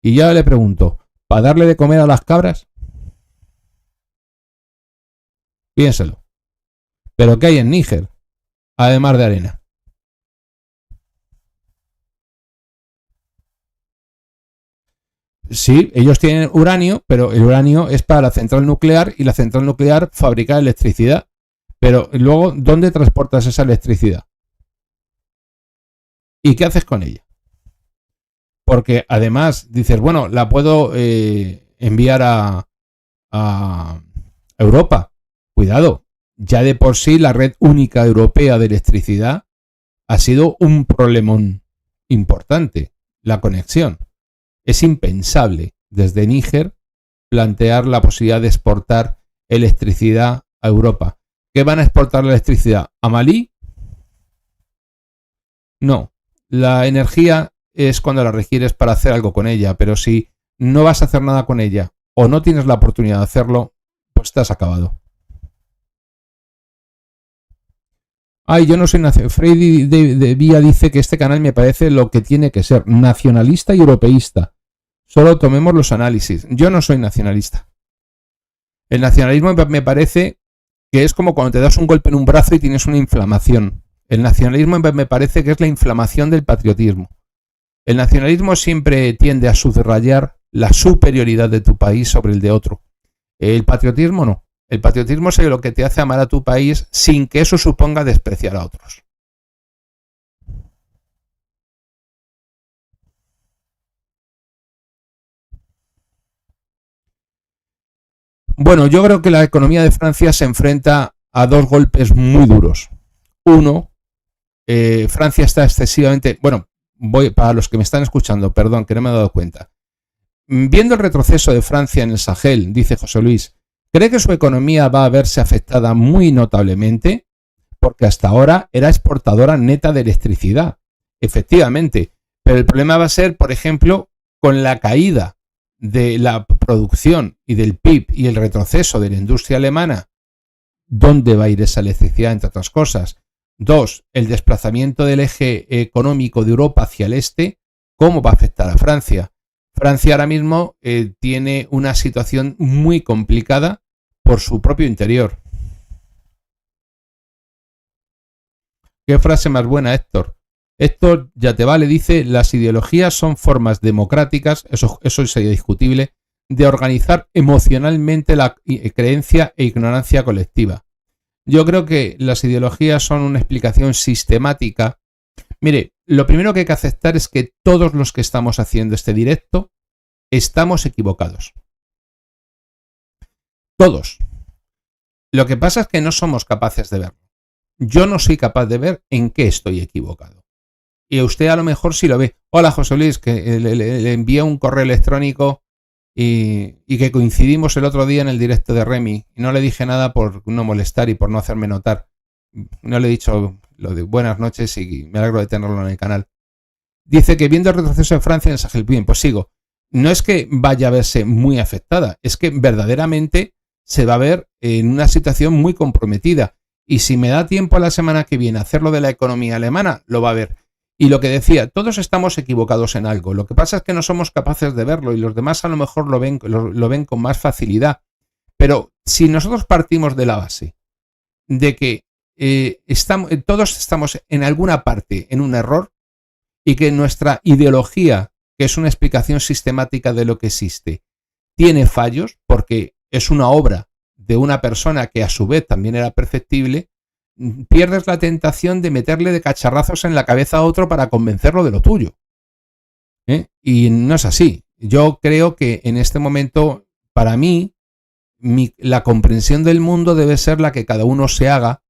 Y ya le pregunto, ¿para darle de comer a las cabras? Piénselo. ¿Pero qué hay en Níger? Además de arena. Sí, ellos tienen uranio, pero el uranio es para la central nuclear y la central nuclear fabrica electricidad. Pero luego, ¿dónde transportas esa electricidad? ¿Y qué haces con ella? Porque además dices, bueno, la puedo enviar a Europa. Cuidado, ya de por sí la red única europea de electricidad ha sido un problemón importante, la conexión. Es impensable desde Níger plantear la posibilidad de exportar electricidad a Europa. ¿Qué van a exportar la electricidad? ¿A Malí? No. La energía es cuando la requieres para hacer algo con ella, pero si no vas a hacer nada con ella o no tienes la oportunidad de hacerlo, pues estás acabado. Ay, yo no soy nacionalista. Freddy de Vía dice que este canal me parece lo que tiene que ser, nacionalista y europeísta. Solo tomemos los análisis. Yo no soy nacionalista. El nacionalismo me parece que es como cuando te das un golpe en un brazo y tienes una inflamación. El nacionalismo me parece que es la inflamación del patriotismo. El nacionalismo siempre tiende a subrayar la superioridad de tu país sobre el de otro. El patriotismo no. El patriotismo es lo que te hace amar a tu país sin que eso suponga despreciar a otros. Bueno, yo creo que la economía de Francia se enfrenta a dos golpes muy duros. Uno, Francia está excesivamente... Bueno, para los que me están escuchando, perdón, que no me he dado cuenta. Viendo el retroceso de Francia en el Sahel, dice José Luis, ¿cree que su economía va a verse afectada muy notablemente? Porque hasta ahora era exportadora neta de electricidad. Efectivamente, pero el problema va a ser, por ejemplo, con la caída de la producción y del PIB y el retroceso de la industria alemana, ¿dónde va a ir esa electricidad, entre otras cosas? Dos, el desplazamiento del eje económico de Europa hacia el este, ¿cómo va a afectar a Francia? Francia ahora mismo tiene una situación muy complicada por su propio interior. ¿Qué frase más buena, Héctor? Héctor Yatevale dice, las ideologías son formas democráticas, eso sería discutible, de organizar emocionalmente la creencia e ignorancia colectiva. Yo creo que las ideologías son una explicación sistemática. Mire, lo primero que hay que aceptar es que todos los que estamos haciendo este directo estamos equivocados. Todos. Lo que pasa es que no somos capaces de verlo. Yo no soy capaz de ver en qué estoy equivocado. Y usted a lo mejor sí lo ve. Hola, José Luis, que le envié un correo electrónico y que coincidimos el otro día en el directo de Remy. Y no le dije nada por no molestar y por no hacerme notar. No le he dicho lo de buenas noches y me alegro de tenerlo en el canal. Dice que viendo el retroceso de Francia en el Sahel, bien, pues sigo. No es que vaya a verse muy afectada, es que verdaderamente se va a ver en una situación muy comprometida. Y si me da tiempo la semana que viene a hacer lo de la economía alemana, lo va a ver. Y lo que decía, todos estamos equivocados en algo. Lo que pasa es que no somos capaces de verlo y los demás a lo mejor lo ven con más facilidad. Pero si nosotros partimos de la base de que todos estamos en alguna parte en un error y que nuestra ideología, que es una explicación sistemática de lo que existe, tiene fallos porque es una obra de una persona que a su vez también era perfectible, pierdes la tentación de meterle de cacharrazos en la cabeza a otro para convencerlo de lo tuyo. Y no es así. Yo creo que en este momento, para mí, la comprensión del mundo debe ser la que cada uno se haga,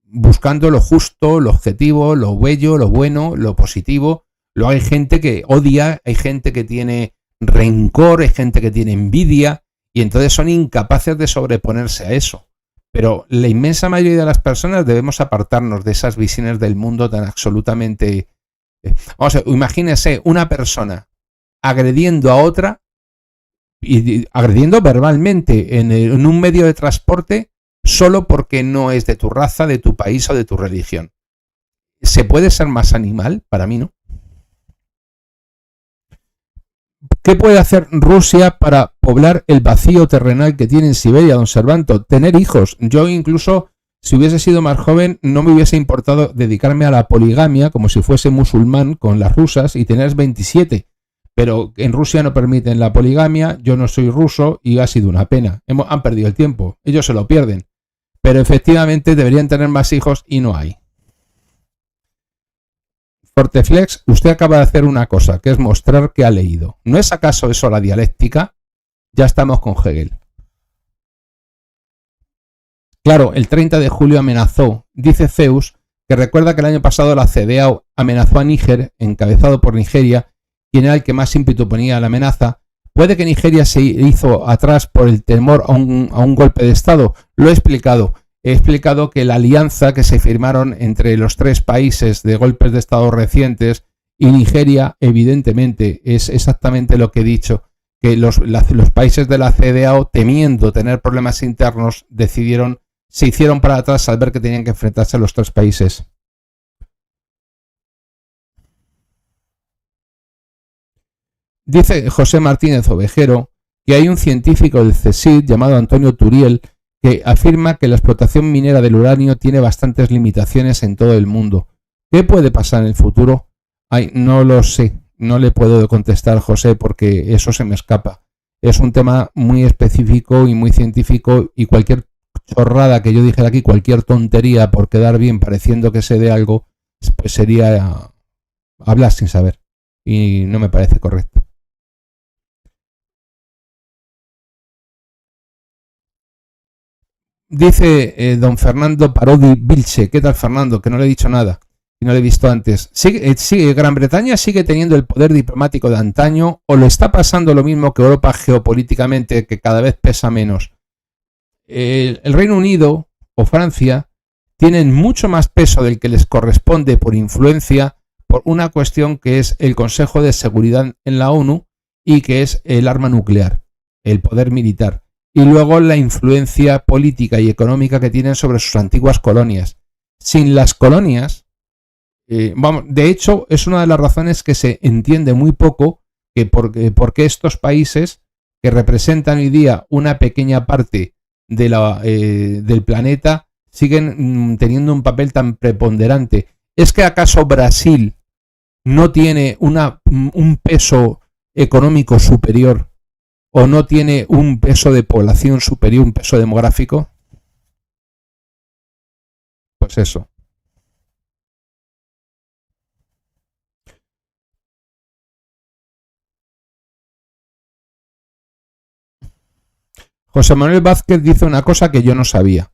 buscando lo justo, lo objetivo, lo bello, lo bueno, lo positivo. Luego hay gente que odia, hay gente que tiene rencor, hay gente que tiene envidia, y entonces son incapaces de sobreponerse a eso. Pero la inmensa mayoría de las personas debemos apartarnos de esas visiones del mundo tan absolutamente... Vamos a ver, imagínese una persona agrediendo a otra, y agrediendo verbalmente en un medio de transporte, solo porque no es de tu raza, de tu país o de tu religión. ¿Se puede ser más animal? Para mí no. ¿Qué puede hacer Rusia para poblar el vacío terrenal que tiene en Siberia, don Servanto? Tener hijos. Yo incluso, si hubiese sido más joven, no me hubiese importado dedicarme a la poligamia, como si fuese musulmán, con las rusas, y tener 27. Pero en Rusia no permiten la poligamia, yo no soy ruso y ha sido una pena. Han perdido el tiempo, ellos se lo pierden. Pero efectivamente deberían tener más hijos y no hay. Forteflex, usted acaba de hacer una cosa, que es mostrar que ha leído. ¿No es acaso eso la dialéctica? Ya estamos con Hegel. Claro, el 30 de julio amenazó, dice Zeus, que recuerda que el año pasado la CDAO amenazó a Níger, encabezado por Nigeria, quien era el que más ímpetu ponía a la amenaza. ¿Puede que Nigeria se hizo atrás por el temor a un golpe de Estado? Lo he explicado. He explicado que la alianza que se firmaron entre los tres países de golpes de Estado recientes y Nigeria, evidentemente, es exactamente lo que he dicho, que los países de la CDAO, temiendo tener problemas internos, se hicieron para atrás al ver que tenían que enfrentarse a los tres países. Dice José Martínez Ovejero que hay un científico del CSIC llamado Antonio Turiel que afirma que la explotación minera del uranio tiene bastantes limitaciones en todo el mundo. ¿Qué puede pasar en el futuro? Ay, no lo sé, no le puedo contestar, José, porque eso se me escapa. Es un tema muy específico y muy científico, y cualquier chorrada que yo dijera aquí, cualquier tontería por quedar bien pareciendo que sé de algo, pues sería hablar sin saber, y no me parece correcto. Dice don Fernando Parodi Vilche. ¿Qué tal, Fernando? Que no le he dicho nada y no le he visto antes. ¿Gran Bretaña sigue teniendo el poder diplomático de antaño o le está pasando lo mismo que Europa geopolíticamente, que cada vez pesa menos? El Reino Unido o Francia tienen mucho más peso del que les corresponde por influencia, por una cuestión que es el Consejo de Seguridad en la ONU y que es el arma nuclear, el poder militar. Y luego la influencia política y económica que tienen sobre sus antiguas colonias. Sin las colonias, de hecho, es una de las razones que se entiende muy poco que porque estos países que representan hoy día una pequeña parte de del planeta siguen teniendo un papel tan preponderante. ¿Es que acaso Brasil no tiene un peso económico superior o no tiene un peso de población superior, un peso demográfico? Pues eso. José Manuel Vázquez dice una cosa que yo no sabía.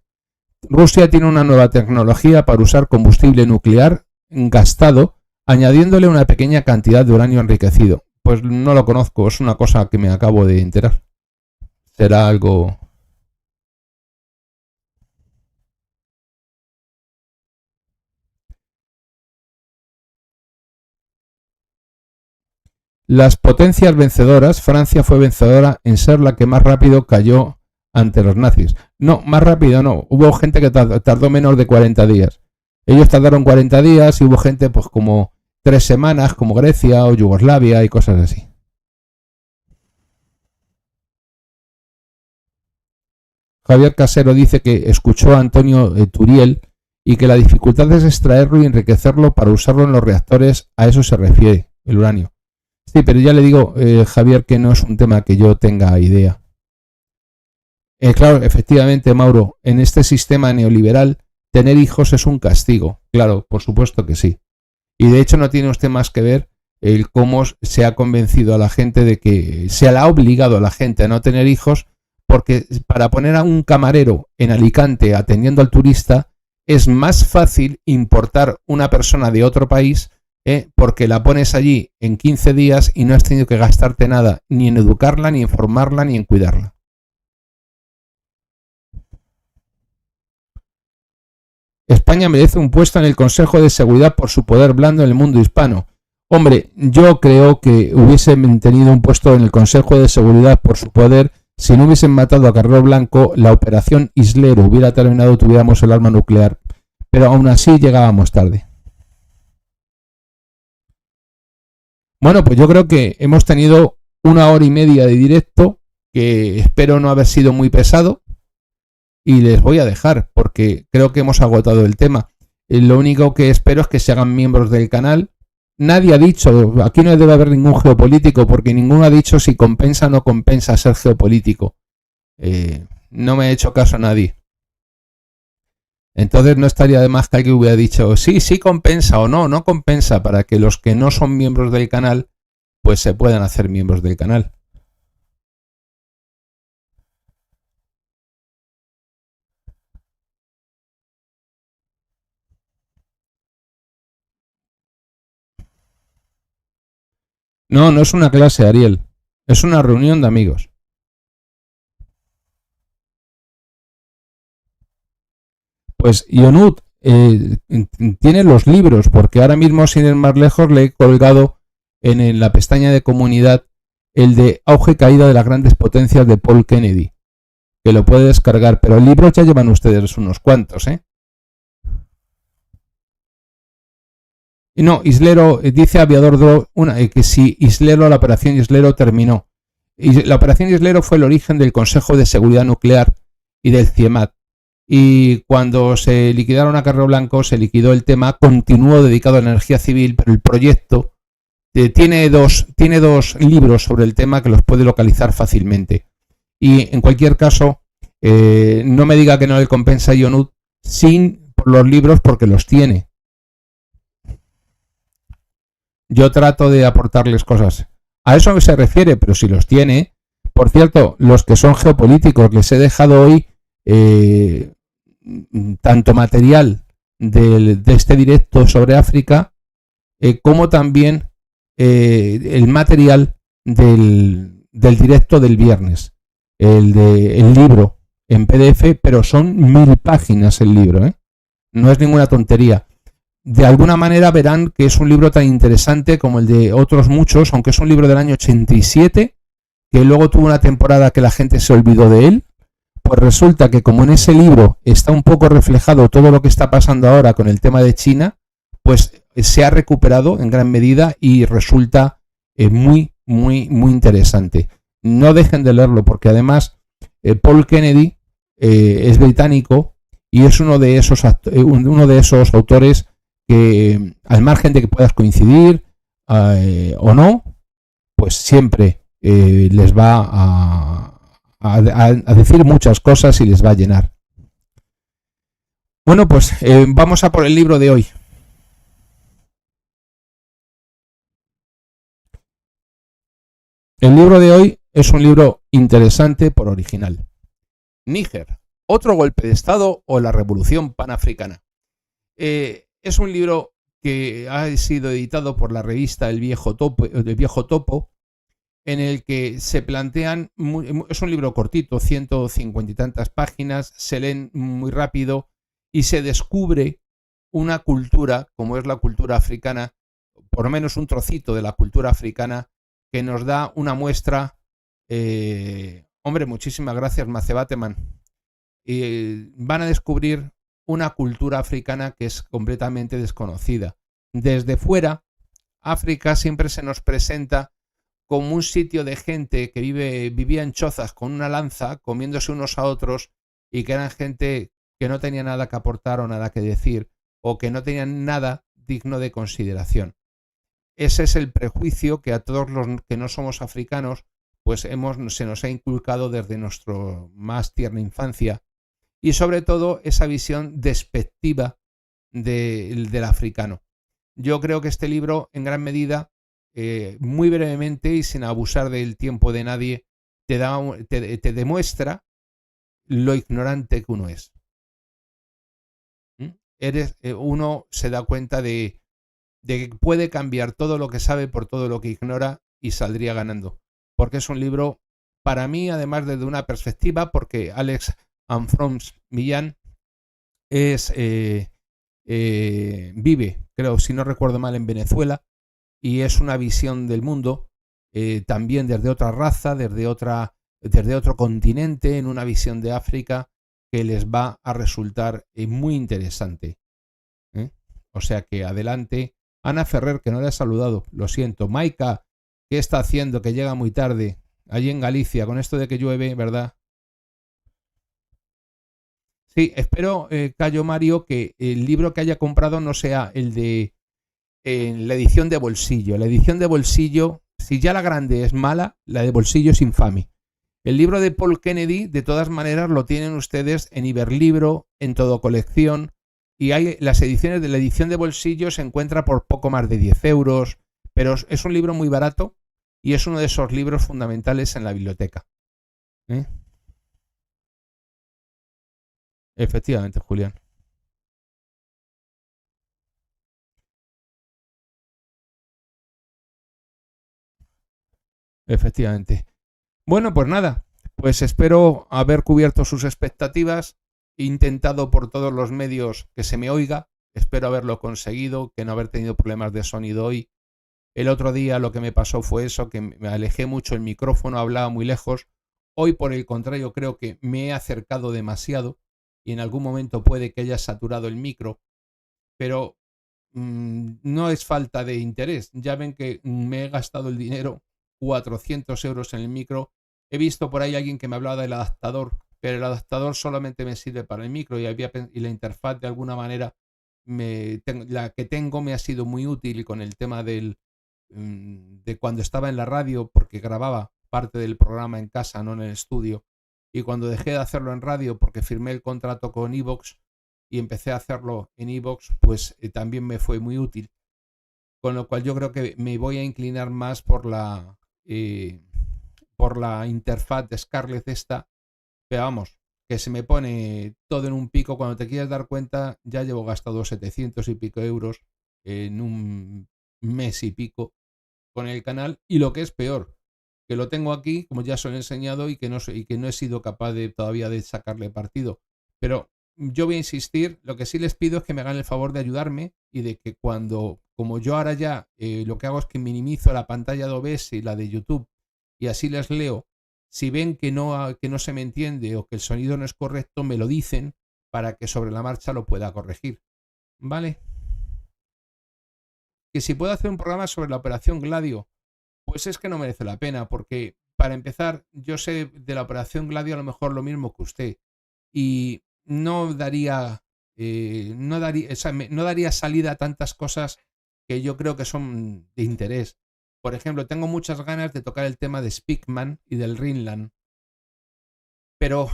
Rusia tiene una nueva tecnología para usar combustible nuclear gastado, añadiéndole una pequeña cantidad de uranio enriquecido. Pues no lo conozco, es una cosa que me acabo de enterar. Será algo... Las potencias vencedoras, Francia fue vencedora en ser la que más rápido cayó ante los nazis. No, más rápido no. Hubo gente que tardó menos de 40 días. Ellos tardaron 40 días y hubo gente pues como 3 semanas, como Grecia o Yugoslavia y cosas así. Javier Casero dice que escuchó a Antonio Turiel y que la dificultad es extraerlo y enriquecerlo para usarlo en los reactores. A eso se refiere el uranio. Sí, pero ya le digo, Javier, que no es un tema que yo tenga idea. Claro, efectivamente, Mauro, en este sistema neoliberal tener hijos es un castigo. Claro, por supuesto que sí. Y de hecho no tiene usted más que ver el cómo se ha convencido a la gente de que se le ha obligado a la gente a no tener hijos, porque para poner a un camarero en Alicante atendiendo al turista es más fácil importar una persona de otro país, porque la pones allí en 15 días y no has tenido que gastarte nada ni en educarla, ni en formarla, ni en cuidarla. España merece un puesto en el Consejo de Seguridad por su poder blando en el mundo hispano. Hombre, yo creo que hubiesen tenido un puesto en el Consejo de Seguridad por su poder si no hubiesen matado a Carrero Blanco, la operación Islero hubiera terminado, tuviéramos el arma nuclear. Pero aún así llegábamos tarde. Bueno, pues yo creo que hemos tenido 1 hora y media de directo, que espero no haber sido muy pesado, y les voy a dejar porque creo que hemos agotado el tema. Lo único que espero es que se hagan miembros del canal. Nadie ha dicho, aquí no debe haber ningún geopolítico, porque ninguno ha dicho si compensa o no compensa ser geopolítico. No me ha hecho caso a nadie. Entonces no estaría de más que alguien hubiera dicho sí, sí compensa o no, no compensa, para que los que no son miembros del canal pues se puedan hacer miembros del canal. No, no es una clase, Ariel. Es una reunión de amigos. Pues Ionut tiene los libros, porque ahora mismo, sin ir más lejos, le he colgado en la pestaña de comunidad el de Auge y Caída de las Grandes Potencias de Paul Kennedy, que lo puede descargar, pero libros ya llevan ustedes unos cuantos, ¿eh? Y no, Islero, dice Aviador Dro, que si Islero, la operación Islero terminó. Y la operación Islero fue el origen del Consejo de Seguridad Nuclear y del CIEMAT. Y cuando se liquidaron a Carrero Blanco, se liquidó el tema, continuó dedicado a la energía civil, pero el proyecto tiene dos libros sobre el tema que los puede localizar fácilmente. Y en cualquier caso, no me diga que no le compensa a Ionut sin por los libros, porque los tiene. Yo trato de aportarles cosas. A eso se refiere, pero si los tiene. Por cierto, los que son geopolíticos, les he dejado hoy tanto material de este directo sobre África, como también el material del directo del viernes, el libro en PDF, pero son 1000 páginas el libro, no es ninguna tontería. De alguna manera verán que es un libro tan interesante como el de otros muchos, aunque es un libro del año 87, que luego tuvo una temporada que la gente se olvidó de él. Pues resulta que como en ese libro está un poco reflejado todo lo que está pasando ahora con el tema de China, pues se ha recuperado en gran medida y resulta muy, muy, muy interesante. No dejen de leerlo, porque además Paul Kennedy es británico y es uno de esos autores que, al margen de que puedas coincidir o no, pues siempre les va a decir muchas cosas y les va a llenar. Bueno, pues vamos a por el libro de hoy. El libro de hoy es un libro interesante por original. Níger, otro golpe de Estado o la revolución panafricana. Es un libro que ha sido editado por la revista El Viejo Topo, en el que se plantean, es un libro cortito, 150 y tantas páginas, se leen muy rápido y se descubre una cultura, como es la cultura africana, por lo menos un trocito de la cultura africana, que nos da una muestra. Hombre, muchísimas gracias, Mace Bateman. Van a descubrir una cultura africana que es completamente desconocida. Desde fuera, África siempre se nos presenta como un sitio de gente que vivía en chozas con una lanza, comiéndose unos a otros, y que eran gente que no tenía nada que aportar o nada que decir, o que no tenían nada digno de consideración. Ese es el prejuicio que a todos los que no somos africanos pues se nos ha inculcado desde nuestra más tierna infancia, y sobre todo esa visión despectiva del africano. Yo creo que este libro, en gran medida, muy brevemente y sin abusar del tiempo de nadie, te demuestra lo ignorante que uno es. Uno se da cuenta de que puede cambiar todo lo que sabe por todo lo que ignora y saldría ganando. Porque es un libro, para mí, además desde una perspectiva, porque Alex Anfrons Millán vive, creo, si no recuerdo mal, en Venezuela, y es una visión del mundo también desde otra raza, desde otro continente, en una visión de África que les va a resultar muy interesante. O sea que adelante. Ana Ferrer, que no le he saludado, lo siento. Maika, ¿qué está haciendo? Que llega muy tarde. Allí en Galicia, con esto de que llueve, ¿verdad? Sí, espero, Cayo Mario, que el libro que haya comprado no sea el de la edición de bolsillo. La edición de bolsillo, si ya la grande es mala, la de bolsillo es infame. El libro de Paul Kennedy, de todas maneras, lo tienen ustedes en Iberlibro, en Todo Colección, y hay las ediciones de la edición de bolsillo se encuentra por poco más de 10 euros, pero es un libro muy barato y es uno de esos libros fundamentales en la biblioteca. ¿Eh? Efectivamente, Julián. Efectivamente. Bueno, pues nada, pues espero haber cubierto sus expectativas, he intentado por todos los medios que se me oiga, espero haberlo conseguido, que no haber tenido problemas de sonido hoy. El otro día lo que me pasó fue eso, que me alejé mucho el micrófono, hablaba muy lejos. Hoy, por el contrario, creo que me he acercado demasiado y en algún momento puede que haya saturado el micro, pero no es falta de interés. Ya ven que me he gastado el dinero, 400 euros en el micro. He visto por ahí alguien que me hablaba del adaptador, pero el adaptador solamente me sirve para el micro y la interfaz de alguna manera, la que tengo me ha sido muy útil con el tema de cuando estaba en la radio, porque grababa parte del programa en casa, no en el estudio. Y cuando dejé de hacerlo en radio, porque firmé el contrato con iVoox y empecé a hacerlo en iVoox, pues también me fue muy útil. Con lo cual yo creo que me voy a inclinar más por la interfaz de Scarlett esta, pero vamos, que se me pone todo en un pico. Cuando te quieres dar cuenta, ya llevo gastado 700 y pico euros en un mes y pico con el canal, y lo que es peor, que lo tengo aquí, como ya os he enseñado, y que no he sido capaz todavía de sacarle partido. Pero yo voy a insistir, lo que sí les pido es que me hagan el favor de ayudarme y de que como yo ahora ya lo que hago es que minimizo la pantalla de OBS y la de YouTube y así les leo, si ven que no se me entiende o que el sonido no es correcto, me lo dicen para que sobre la marcha lo pueda corregir. ¿Vale? Que si puedo hacer un programa sobre la Operación Gladio, pues es que no merece la pena, porque para empezar, yo sé de la Operación Gladio a lo mejor lo mismo que usted, y no daría salida a tantas cosas que yo creo que son de interés. Por ejemplo, tengo muchas ganas de tocar el tema de Speakman y del Rinland, pero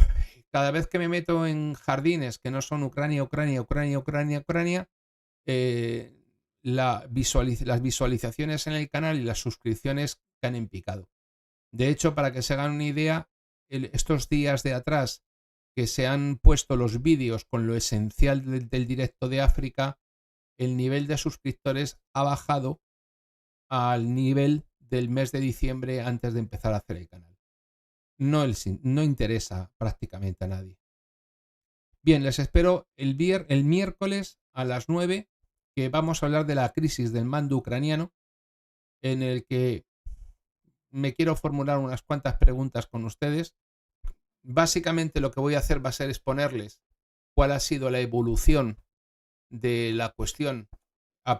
cada vez que me meto en jardines que no son Ucrania, las visualizaciones en el canal y las suscripciones caen en picado. De hecho, para que se hagan una idea, estos días de atrás que se han puesto los vídeos con lo esencial del directo de África, el nivel de suscriptores ha bajado al nivel del mes de diciembre antes de empezar a hacer el canal. No interesa prácticamente a nadie. Bien, les espero el miércoles a las 9, que vamos a hablar de la crisis del mando ucraniano, en el que me quiero formular unas cuantas preguntas con ustedes. Básicamente lo que voy a hacer va a ser exponerles cuál ha sido la evolución de la cuestión,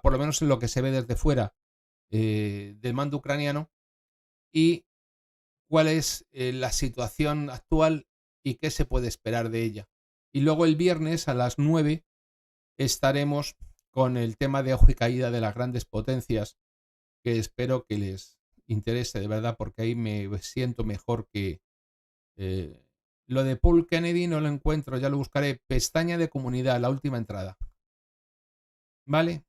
por lo menos en lo que se ve desde fuera, del mando ucraniano, y cuál es la situación actual y qué se puede esperar de ella. Y luego el viernes a las 9 estaremos con el tema de auge y caída de las grandes potencias, que espero que les interese de verdad, porque ahí me siento mejor que Lo de Paul Kennedy no lo encuentro, ya lo buscaré. Pestaña de comunidad, la última entrada. ¿Vale?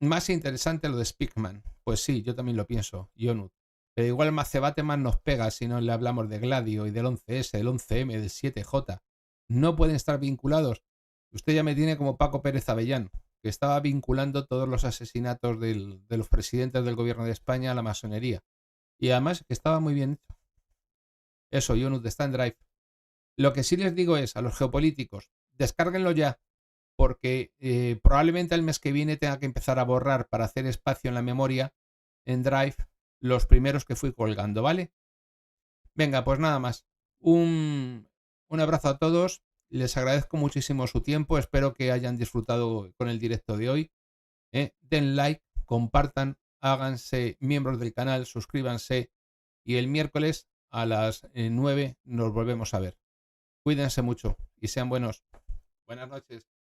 Más interesante lo de Speakman. Pues sí, yo también lo pienso, Yonut. Pero igual el Macebate más nos pega si no le hablamos de Gladio y del 11S, del 11M, del 7J. No pueden estar vinculados. Usted ya me tiene como Paco Pérez Avellán, que estaba vinculando todos los asesinatos de los presidentes del gobierno de España a la masonería. Y además que estaba muy bien hecho. Eso, Yonut, está en Drive. Lo que sí les digo es a los geopolíticos, descárguenlo ya, porque probablemente el mes que viene tenga que empezar a borrar para hacer espacio en la memoria, en Drive, los primeros que fui colgando, ¿vale? Venga, pues nada más. Un abrazo a todos. Les agradezco muchísimo su tiempo. Espero que hayan disfrutado con el directo de hoy. Den like, compartan, háganse miembros del canal, suscríbanse y el miércoles a las 9 nos volvemos a ver. Cuídense mucho y sean buenos. Buenas noches.